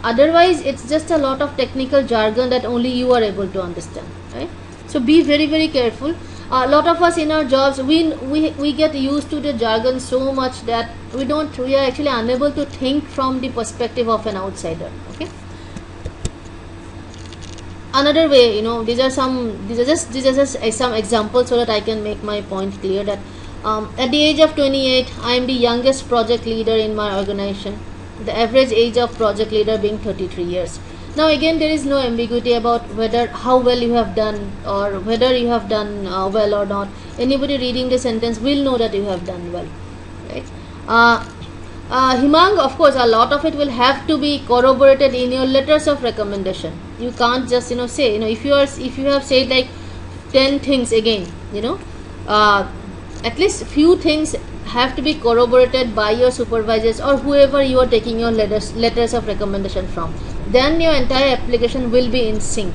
Otherwise it's just a lot of technical jargon that only you are able to understand, right? So be very, very careful. A lot of us in our jobs, we get used to the jargon so much that we are actually unable to think from the perspective of an outsider. Okay. Another way, these are just some examples so that I can make my point clear, that at the age of 28, I am the youngest project leader in my organization. The average age of project leader being 33 years. Now again, there is no ambiguity about how well you have done, or whether you have done well or not. Anybody reading the sentence will know that you have done well, right? Himang, of course, a lot of it will have to be corroborated in your letters of recommendation. You can't just say, if you have said like 10 things again, at least few things have to be corroborated by your supervisors or whoever you are taking your letters of recommendation from. Then your entire application will be in sync.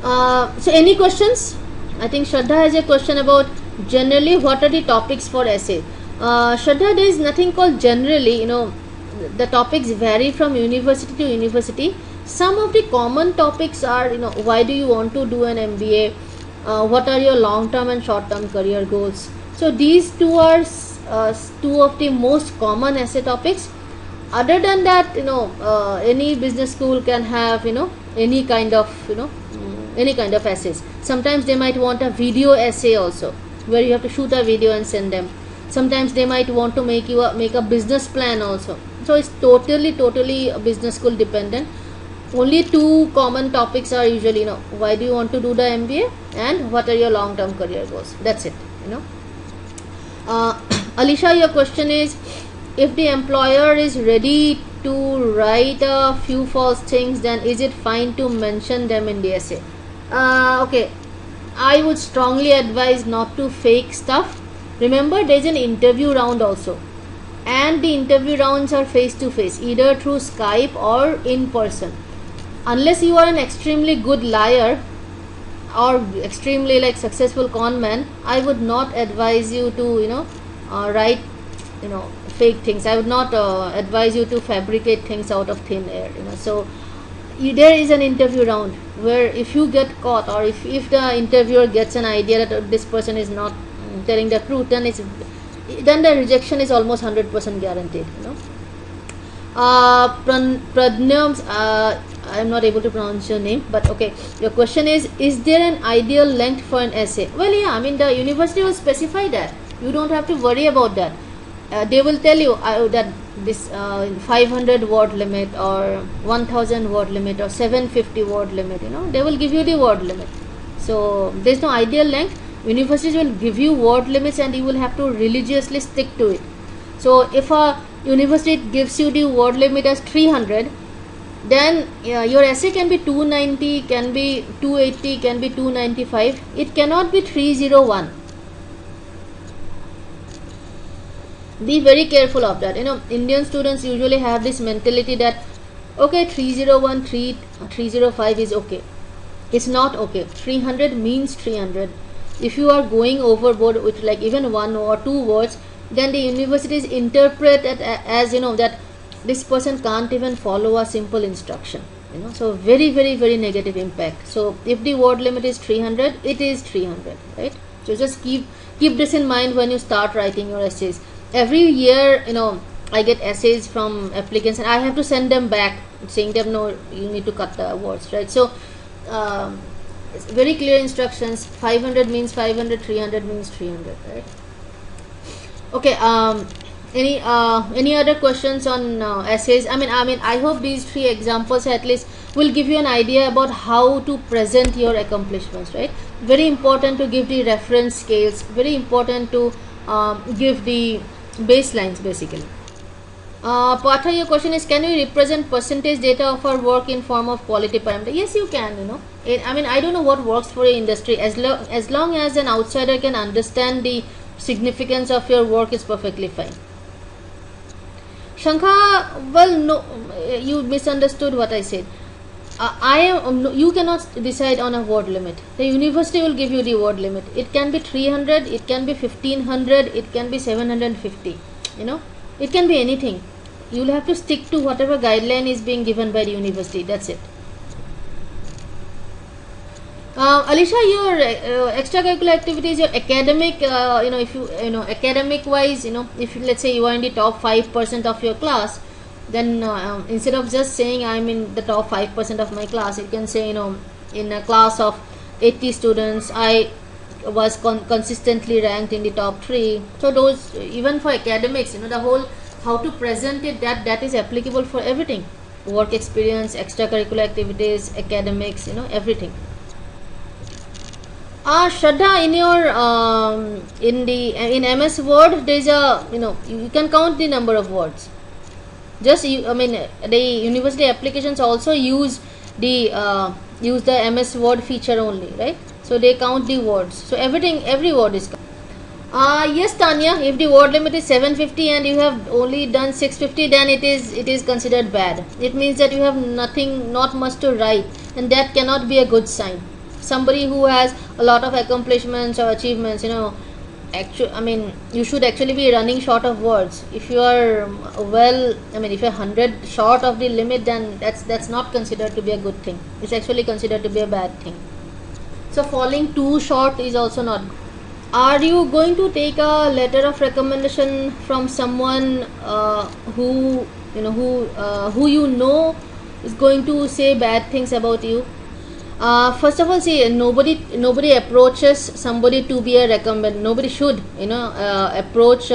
So any questions? I think Shraddha has a question about generally what are the topics for essay. Shraddha, there is nothing called generally. The topics vary from university to university. Some of the common topics are, why do you want to do an MBA? What are your long-term and short-term career goals? So these 2 are 2 of the most common essay topics. Other than that, any business school can have, any kind of essays. Sometimes they might want a video essay also, where you have to shoot a video and send them. Sometimes they might want to make a business plan also. So it's totally business school dependent. Only 2 common topics are usually, why do you want to do the MBA and what are your long-term career goals. That's it. Alisha, your question is, if the employer is ready to write a few false things, then is it fine to mention them in the essay? Okay, I would strongly advise not to fake stuff. Remember, there is an interview round also, and the interview rounds are face to face, either through Skype or in person. Unless you are an extremely good liar or extremely successful con man, I would not advise you to write fake things. I would not advise you to fabricate things out of thin air, so there is an interview round where if you get caught, or if the interviewer gets an idea that this person is not telling the truth, then the rejection is almost 100% guaranteed. Pradnyams, I'm not able to pronounce your name, but okay. Your question is there an ideal length for an essay? Well, yeah, I mean, the university will specify that. You don't have to worry about that. They will tell you that this 500 word limit, or 1000 word limit, or 750 word limit, they will give you the word limit. So there's no ideal length. Universities will give you word limits, and you will have to religiously stick to it. So if a university gives you the word limit as 300, then your essay can be 290, can be 280, can be 295. It cannot be 301. Be very careful of that. Indian students usually have this mentality that okay, 301, 305 is okay. It's not okay. 300 means 300. If you are going overboard with like even 1 or 2 words, then the universities interpret it as that this person can't even follow a simple instruction. So very, very, very negative impact. So if the word limit is 300, it is 300, right? So just keep this in mind when you start writing your essays. Every year, I get essays from applicants, and I have to send them back saying them, no, you need to cut the words, right? So it's very clear instructions. 500 means 500, 300 means 300, right? Okay. Any other questions on essays? I mean, I hope these 3 examples at least will give you an idea about how to present your accomplishments, right? Very important to give the reference scales. Very important to give the baselines, basically. Partha, your question is, can we represent percentage data of our work in form of quality parameter? Yes, you can. I don't know what works for your industry. As long as an outsider can understand the significance of your work, is perfectly fine. Shankha, well, no, you misunderstood what I said. You cannot decide on a word limit. The university will give you the word limit. It can be 300, it can be 1500, it can be 750. It can be anything. You will have to stick to whatever guideline is being given by the university. That's it. Alisha, your extracurricular activities, your academic, if you academic wise, if let's say you are in the top 5% of your class, then instead of just saying I'm in the top 5% of my class, you can say in a class of 80 students, I was consistently ranked in the top 3. So those, even for academics, the whole how to present it, that is applicable for everything: work experience, extracurricular activities, academics, everything. Shraddha, in your in MS Word, there is a you can count the number of words. Just the university applications also use the MS Word feature only, right? So they count the words. So every word is counted. Yes, Tanya, if the word limit is 750 and you have only done 650, then it is considered bad. It means that you have not much to write, and that cannot be a good sign. Somebody who has a lot of accomplishments or achievements, you should actually be running short of words. If you are if you're 100 short of the limit, then that's not considered to be a good thing. It's actually considered to be a bad thing. So falling too short is also not good. Are you going to take a letter of recommendation from someone who is going to say bad things about you? First of all, see, nobody approaches somebody to be a recommender. Nobody should approach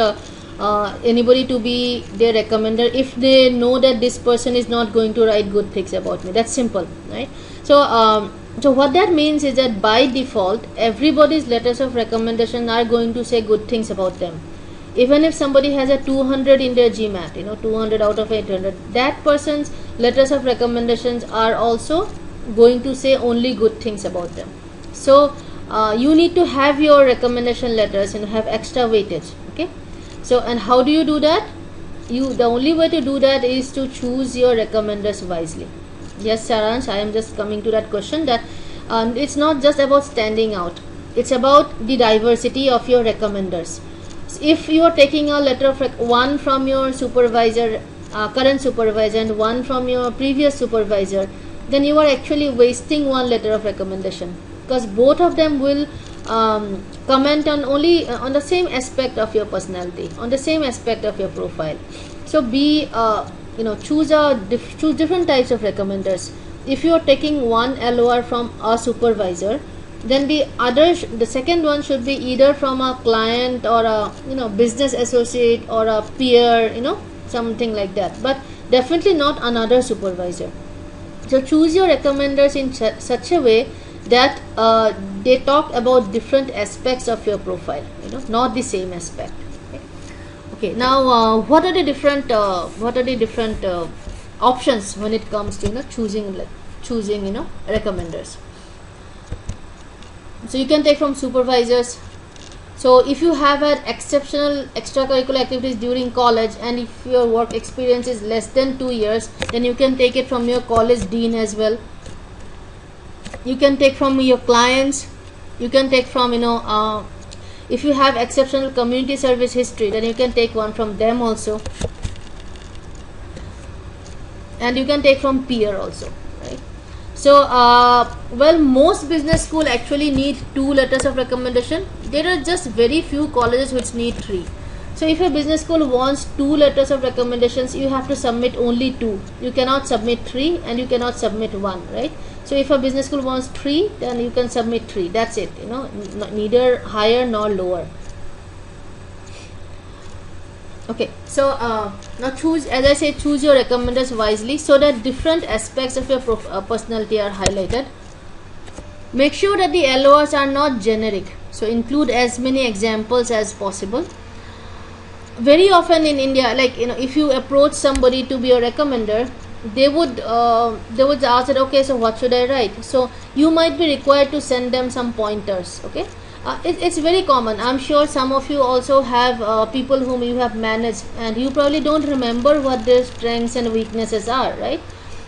anybody to be their recommender if they know that this person is not going to write good things about me. That's simple, right? So what that means is that by default, everybody's letters of recommendation are going to say good things about them. Even if somebody has a 200 in their GMAT, 200 out of 800, that person's letters of recommendations are also going to say only good things about them. So you need to have your recommendation letters have extra weightage. Okay. So, and how do you do that? The only way to do that is to choose your recommenders wisely. Yes, Saransh, I am just coming to that question, that it's not just about standing out. It's about the diversity of your recommenders. if you are taking a letter of one from your supervisor, current supervisor, and one from your previous supervisor, then you are actually wasting one letter of recommendation, because both of them will comment on only on the same aspect of your personality, on the same aspect of your profile. So be choose different types of recommenders. If you are taking one LOR from a supervisor, then the second one should be either from a client or a business associate or a peer, something like that, but definitely not another supervisor. So choose your recommenders in such a way that they talk about different aspects of your profile, not the same aspect. Okay, now what are the different options when it comes to choosing recommenders? So you can take from supervisors. So if you have had exceptional extracurricular activities during college, and if your work experience is less than 2 years, then you can take it from your college dean as well. You can take from your clients. You can take from if you have exceptional community service history, then you can take one from them also, and you can take from peer also, right? So well, most business school actually need 2 letters of recommendation. There are just very few colleges which need 3. So if a business school wants 2 letters of recommendations, you have to submit only 2. You cannot submit 3 and you cannot submit 1, right? So if a business school wants 3, then you can submit 3. That's it, neither higher nor lower. Okay, so now choose, as I say, choose your recommenders wisely so that different aspects of your personality are highlighted. Make sure that the LORs are not generic, so include as many examples as possible. Very often in India, like if you approach somebody to be a recommender, they would ask that, okay, so what should I write? So you might be required to send them some pointers. Okay, it's very common. I'm sure some of you also have people whom you have managed, and you probably don't remember what their strengths and weaknesses are, right?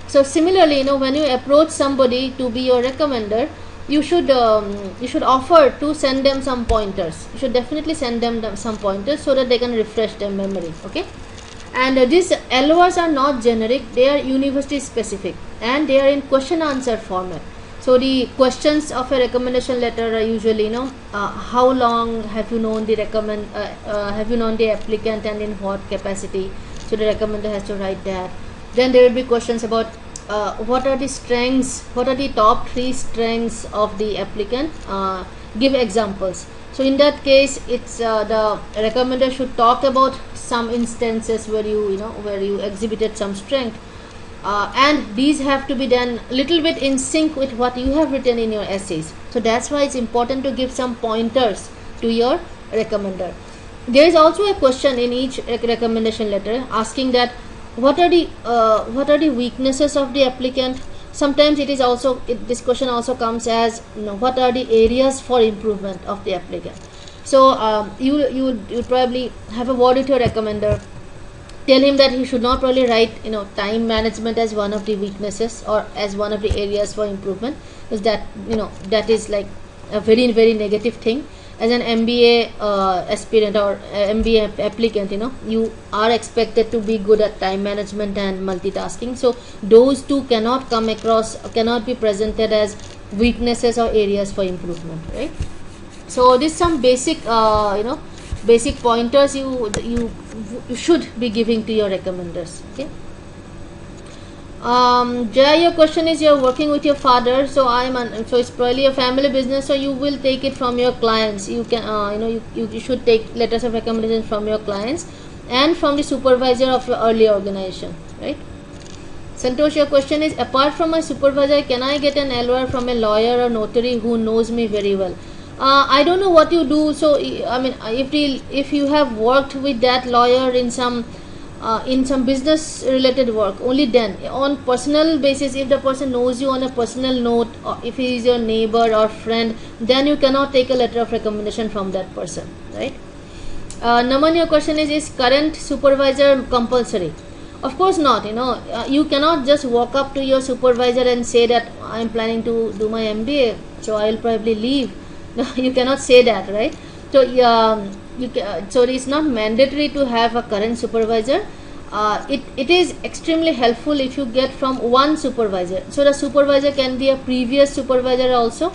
So similarly, when you approach somebody to be your recommender, you should offer to send them some pointers. You should definitely send them some pointers so that they can refresh their memory. Okay, and these LORs are not generic, they are university specific, and they are in question answer format. So the questions of a recommendation letter are usually how long have you known the applicant and in what capacity. So the recommender has to write that. Then there will be questions about what are the strengths, what are the top 3 strengths of the applicant, give examples. So in that case, it's the recommender should talk about some instances where you exhibited some strength, and these have to be done little bit in sync with what you have written in your essays. So that's why it's important to give some pointers to your recommender. There is also a question in each recommendation letter asking that what are the weaknesses of the applicant. Sometimes it is also this question also comes as what are the areas for improvement of the applicant. So you probably have a word with your recommender, tell him that he should not probably write time management as one of the weaknesses or as one of the areas for improvement, because that is like a very, very negative thing. As an MBA aspirant or MBA applicant, you are expected to be good at time management and multitasking. So those two cannot be presented as weaknesses or areas for improvement, right? So this some basic basic pointers you should be giving to your recommenders. Okay. Jaya, your question is you're working with your father, so so it's probably a family business, so you will take it from your clients. You can you should take letters of recommendation from your clients and from the supervisor of your earlier organization, right? Santosh, your question is apart from my supervisor, can I get an LOR from a lawyer or notary who knows me very well? I don't know what you do, so I mean if you have worked with that lawyer in some business related work, only then on personal basis, if the person knows you on a personal note, or if he is your neighbor or friend, then you cannot take a letter of recommendation from that person, right? Naman, your question is current supervisor compulsory? Of course not. You cannot just walk up to your supervisor and say that I am planning to do my MBA, so I will probably leave. No, you cannot say that, right? So so it is not mandatory to have a current supervisor. It is extremely helpful if you get from one supervisor. So the supervisor can be a previous supervisor also,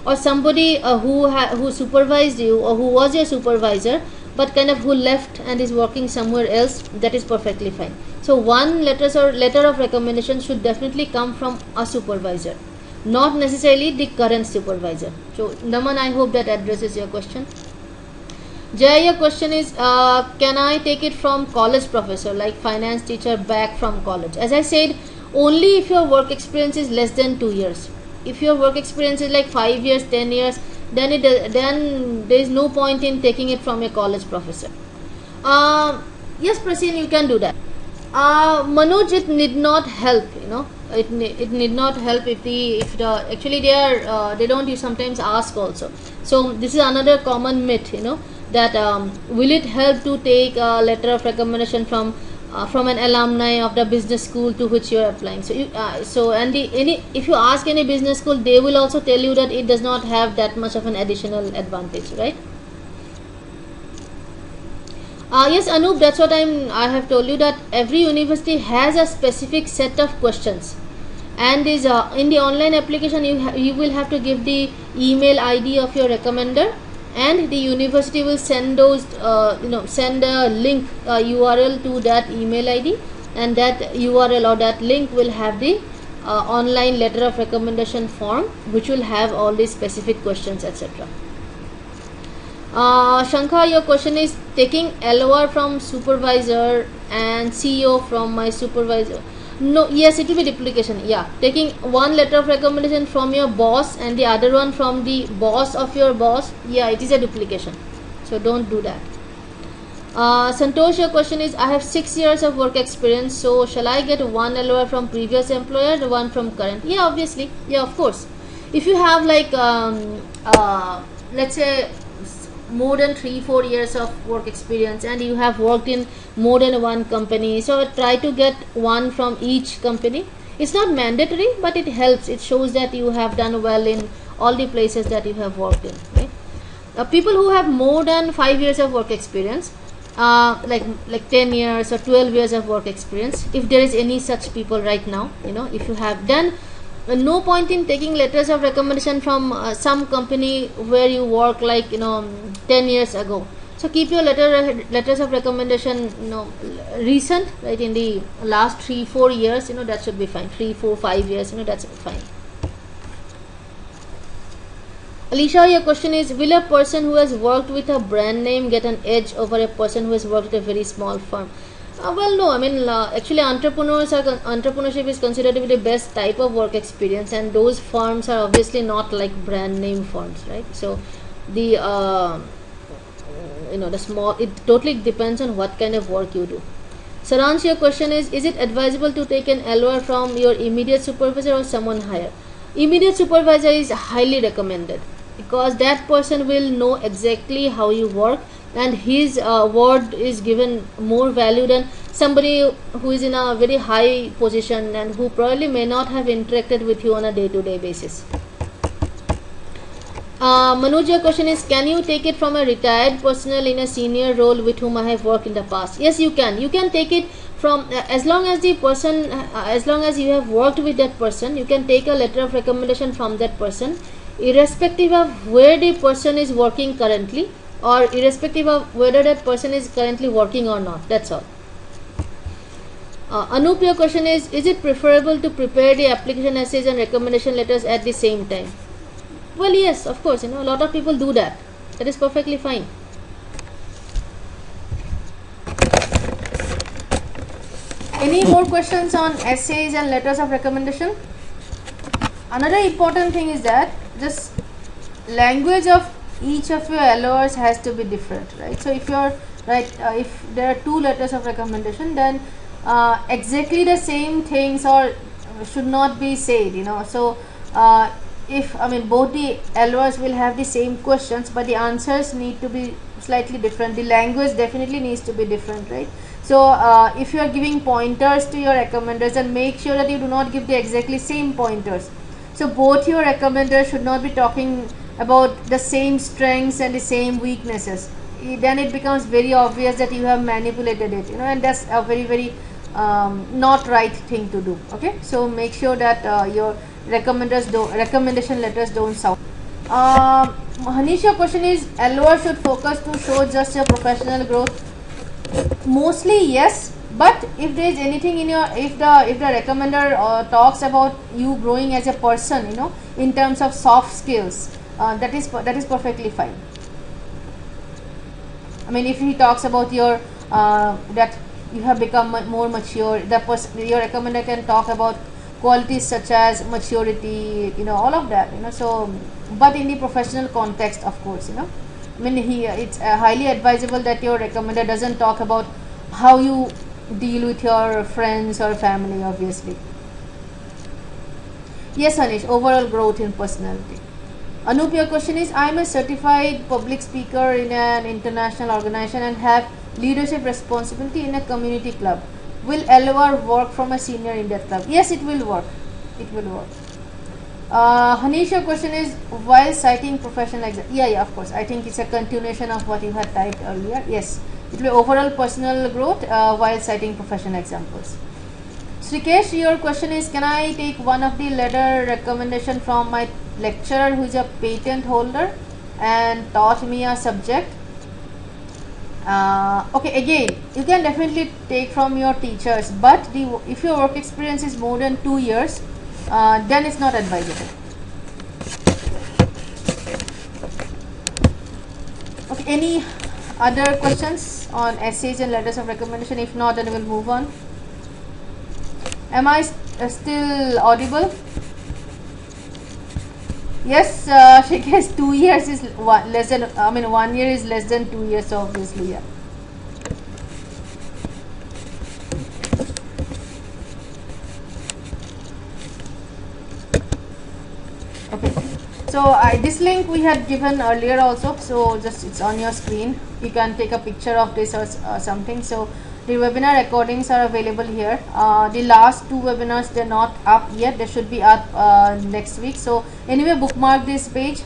or somebody who supervised you, or who was your supervisor but kind of who left and is working somewhere else. That is perfectly fine. So one letter of recommendation should definitely come from a supervisor, not necessarily the current supervisor. So Naman, I hope that addresses your question. Jay, your question is, can I take it from college professor, like finance teacher back from college? As I said, only if your work experience is less than 2 years. If your work experience is like 5 years, 10 years, then there is no point in taking it from a college professor. Yes, Prasin, you can do that. Manoj, it need not help, it need not help if the actually they don't sometimes ask also. So this is another common myth, that will it help to take a letter of recommendation from an alumni of the business school to which you are applying. So if you ask any business school, they will also tell you that it does not have that much of an additional advantage, right? Yes, Anup, that's what I have told you, that every university has a specific set of questions, and is in the online application you will have to give the email ID of your recommender, and the university will send those send a link URL to that email ID, and that URL or that link will have the online letter of recommendation form, which will have all these specific questions, etc. Shankha, your question is taking LOR from supervisor and CEO from my supervisor. No, yes, it will be duplication. Yeah, taking one letter of recommendation from your boss and the other one from the boss of your boss. Yeah, it is a duplication. So don't do that. Santosh, your question is, I have 6 years of work experience. So shall I get one LOR from previous employer, the one from current? Yeah, obviously. Yeah, of course. If you have like let's say more than 3-4 years of work experience and you have worked in more than one company, so try to get one from each company. It's not mandatory, but it helps. It shows that you have done well in all the places that you have worked in, right? People who have more than 5 years of work experience, like 10 years or 12 years of work experience, if there is any such people right now, if you have, then no point in taking letters of recommendation from some company where you work like 10 years ago. So keep your letters of recommendation recent, right, in the last 3-4 years, that should be fine. 3-4-5 years, that's fine. Alicia, your question is, will a person who has worked with a brand name get an edge over a person who has worked at a very small firm? Well, no. I mean, actually, entrepreneurship is considered to be the best type of work experience, and those firms are obviously not like brand name firms, right? So, the the small, it totally depends on what kind of work you do. Saransh, your question is it advisable to take an LOR from your immediate supervisor or someone higher? Immediate supervisor is highly recommended, because that person will know exactly how you work, and his word is given more value than somebody who is in a very high position and who probably may not have interacted with you on a day-to-day basis. Manoj, your question is, can you take it from a retired personnel in a senior role with whom I have worked in the past? Yes, you can. You can take it from, as long as the person, as long as you have worked with that person, you can take a letter of recommendation from that person, irrespective of where the person is working currently, or irrespective of whether that person is currently working or not. That's all. Anup, your question is it preferable to prepare the application essays and recommendation letters at the same time? Well, yes, of course, a lot of people do that. That is perfectly fine. Any more questions on essays and letters of recommendation? Another important thing is that this language of each of your LORs has to be different, right? So if you're if there are 2 letters of recommendation, then exactly the same things or should not be said, So if both the LORs will have the same questions, but the answers need to be slightly different. The language definitely needs to be different, right? So if you are giving pointers to your recommenders, then make sure that you do not give the exactly same pointers. So both your recommenders should not be talking about the same strengths and the same weaknesses, then it becomes very obvious that you have manipulated it, and that's a very not right thing to do. Okay, so make sure that your recommendation letters don't sound. Hanish, your question is LOR should focus to show just your professional growth. Mostly yes, but if there is anything in your, if the recommender talks about you growing as a person, in terms of soft skills, that is perfectly fine. I mean, if he talks about your that you have become more mature, your recommender can talk about qualities such as maturity, all of that, so, but in the professional context, of course, I mean, it's highly advisable that your recommender doesn't talk about how you deal with your friends or family, obviously. Yes, Anish, overall growth in personality. Anup, your question is, I am a certified public speaker in an international organization and have leadership responsibility in a community club. Will LOR work from a senior in that club? Yes, it will work. It will work. Hanish, your question is, while citing professional example. Yeah, of course. I think it's a continuation of what you had typed earlier. Yes, it will be overall personal growth while citing professional examples. Srikesh, your question is, can I take one of the letter recommendation from my lecturer who is a patent holder and taught me a subject? Okay, again, you can definitely take from your teachers, but if your work experience is more than 2 years, then it's not advisable. Okay, any other questions on essays and letters of recommendation? If not, then we'll move on. Am I still audible? Yes, Shikesh, 2 years is less than, I mean 1 year is less than 2 years, so obviously, yeah. Okay, so this link we had given earlier also, so just it's on your screen. You can take a picture of this or something. So the webinar recordings are available here. The last 2 webinars, they're not up yet. They should be up next week. So anyway, bookmark this page.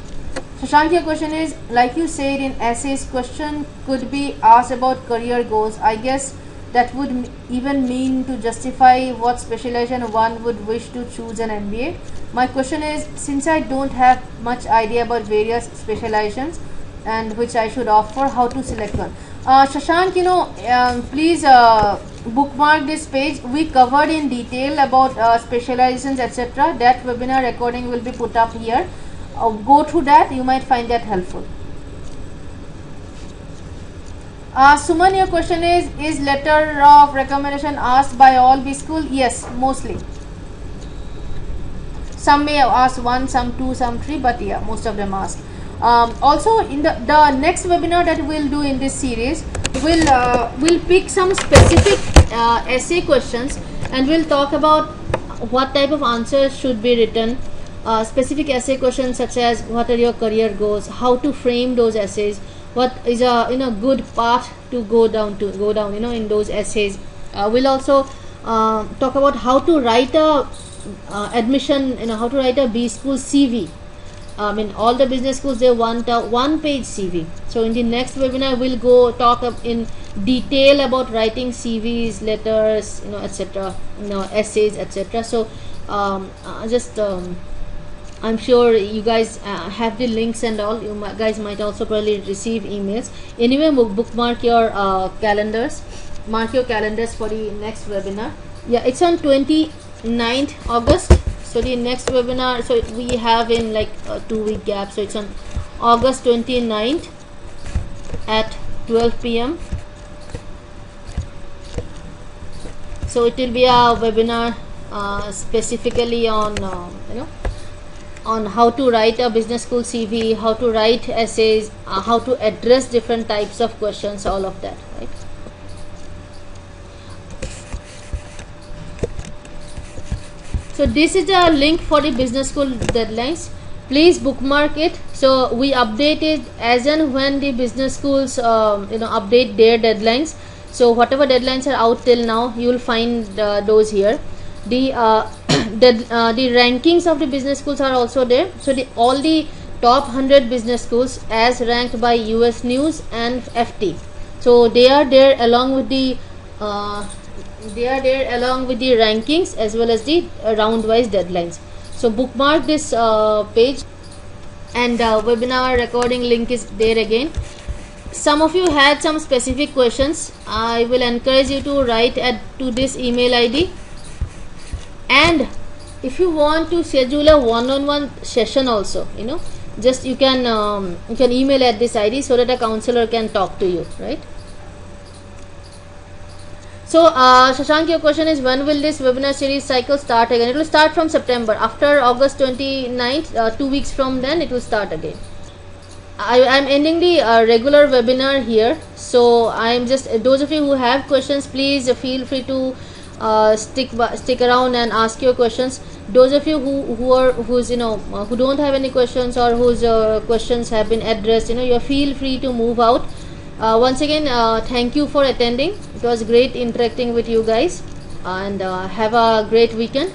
Shashank, your question is, like you said in essays, question could be asked about career goals. I guess that would even mean to justify what specialization one would wish to choose an MBA. My question is, since I don't have much idea about various specializations and which I should opt for, how to select one? Shashank, please bookmark this page. We covered in detail about specializations, etc. That webinar recording will be put up here. Go through that. You might find that helpful. Suman, your question is letter of recommendation asked by all B school? Yes, mostly. Some may ask 1, some 2, some 3, but yeah, most of them ask. Also, in the next webinar that we'll do in this series, we'll pick some specific essay questions and we'll talk about what type of answers should be written. Specific essay questions such as what are your career goals, how to frame those essays, what is a good path to go down in those essays. We'll also talk about how to write a admission, how to write a B school CV. I mean, all the business schools, they want a 1-page CV. So in the next webinar, we'll go talk in detail about writing CVs, letters, etc., essays, etc. So I'm sure you guys have the links and all. You guys might also probably receive emails. Anyway, bookmark your calendars. Mark your calendars for the next webinar. Yeah, it's on 29th August. So the next webinar, so we have in like a 2-week gap. So it's on August 29th at 12 p.m. So it will be a webinar specifically on on how to write a business school CV, how to write essays, how to address different types of questions, all of that, right? So this is the link for the business school deadlines. Please bookmark it. So we update it as and when the business schools update their deadlines. So whatever deadlines are out till now, you will find those here. The the rankings of the business schools are also there. So all the top 100 business schools as ranked by US News and FT. So they are there along with the rankings as well as the round wise deadlines. So bookmark this page, and webinar recording link is there again. Some of you had some specific questions. I will encourage you to write to this email ID, and if you want to schedule a one-on-one session also, just you can email at this ID so that a counselor can talk to you, right? So Shashank, your question is, when will this webinar series cycle start again? It will start from September. After August 29th, 2 weeks from then it will start again. I am ending the regular webinar here. So I am just, those of you who have questions, please feel free to stick around and ask your questions. Those of you who don't have any questions, or whose questions have been addressed, you feel free to move out. Once again, thank you for attending. It was great interacting with you guys, and have a great weekend.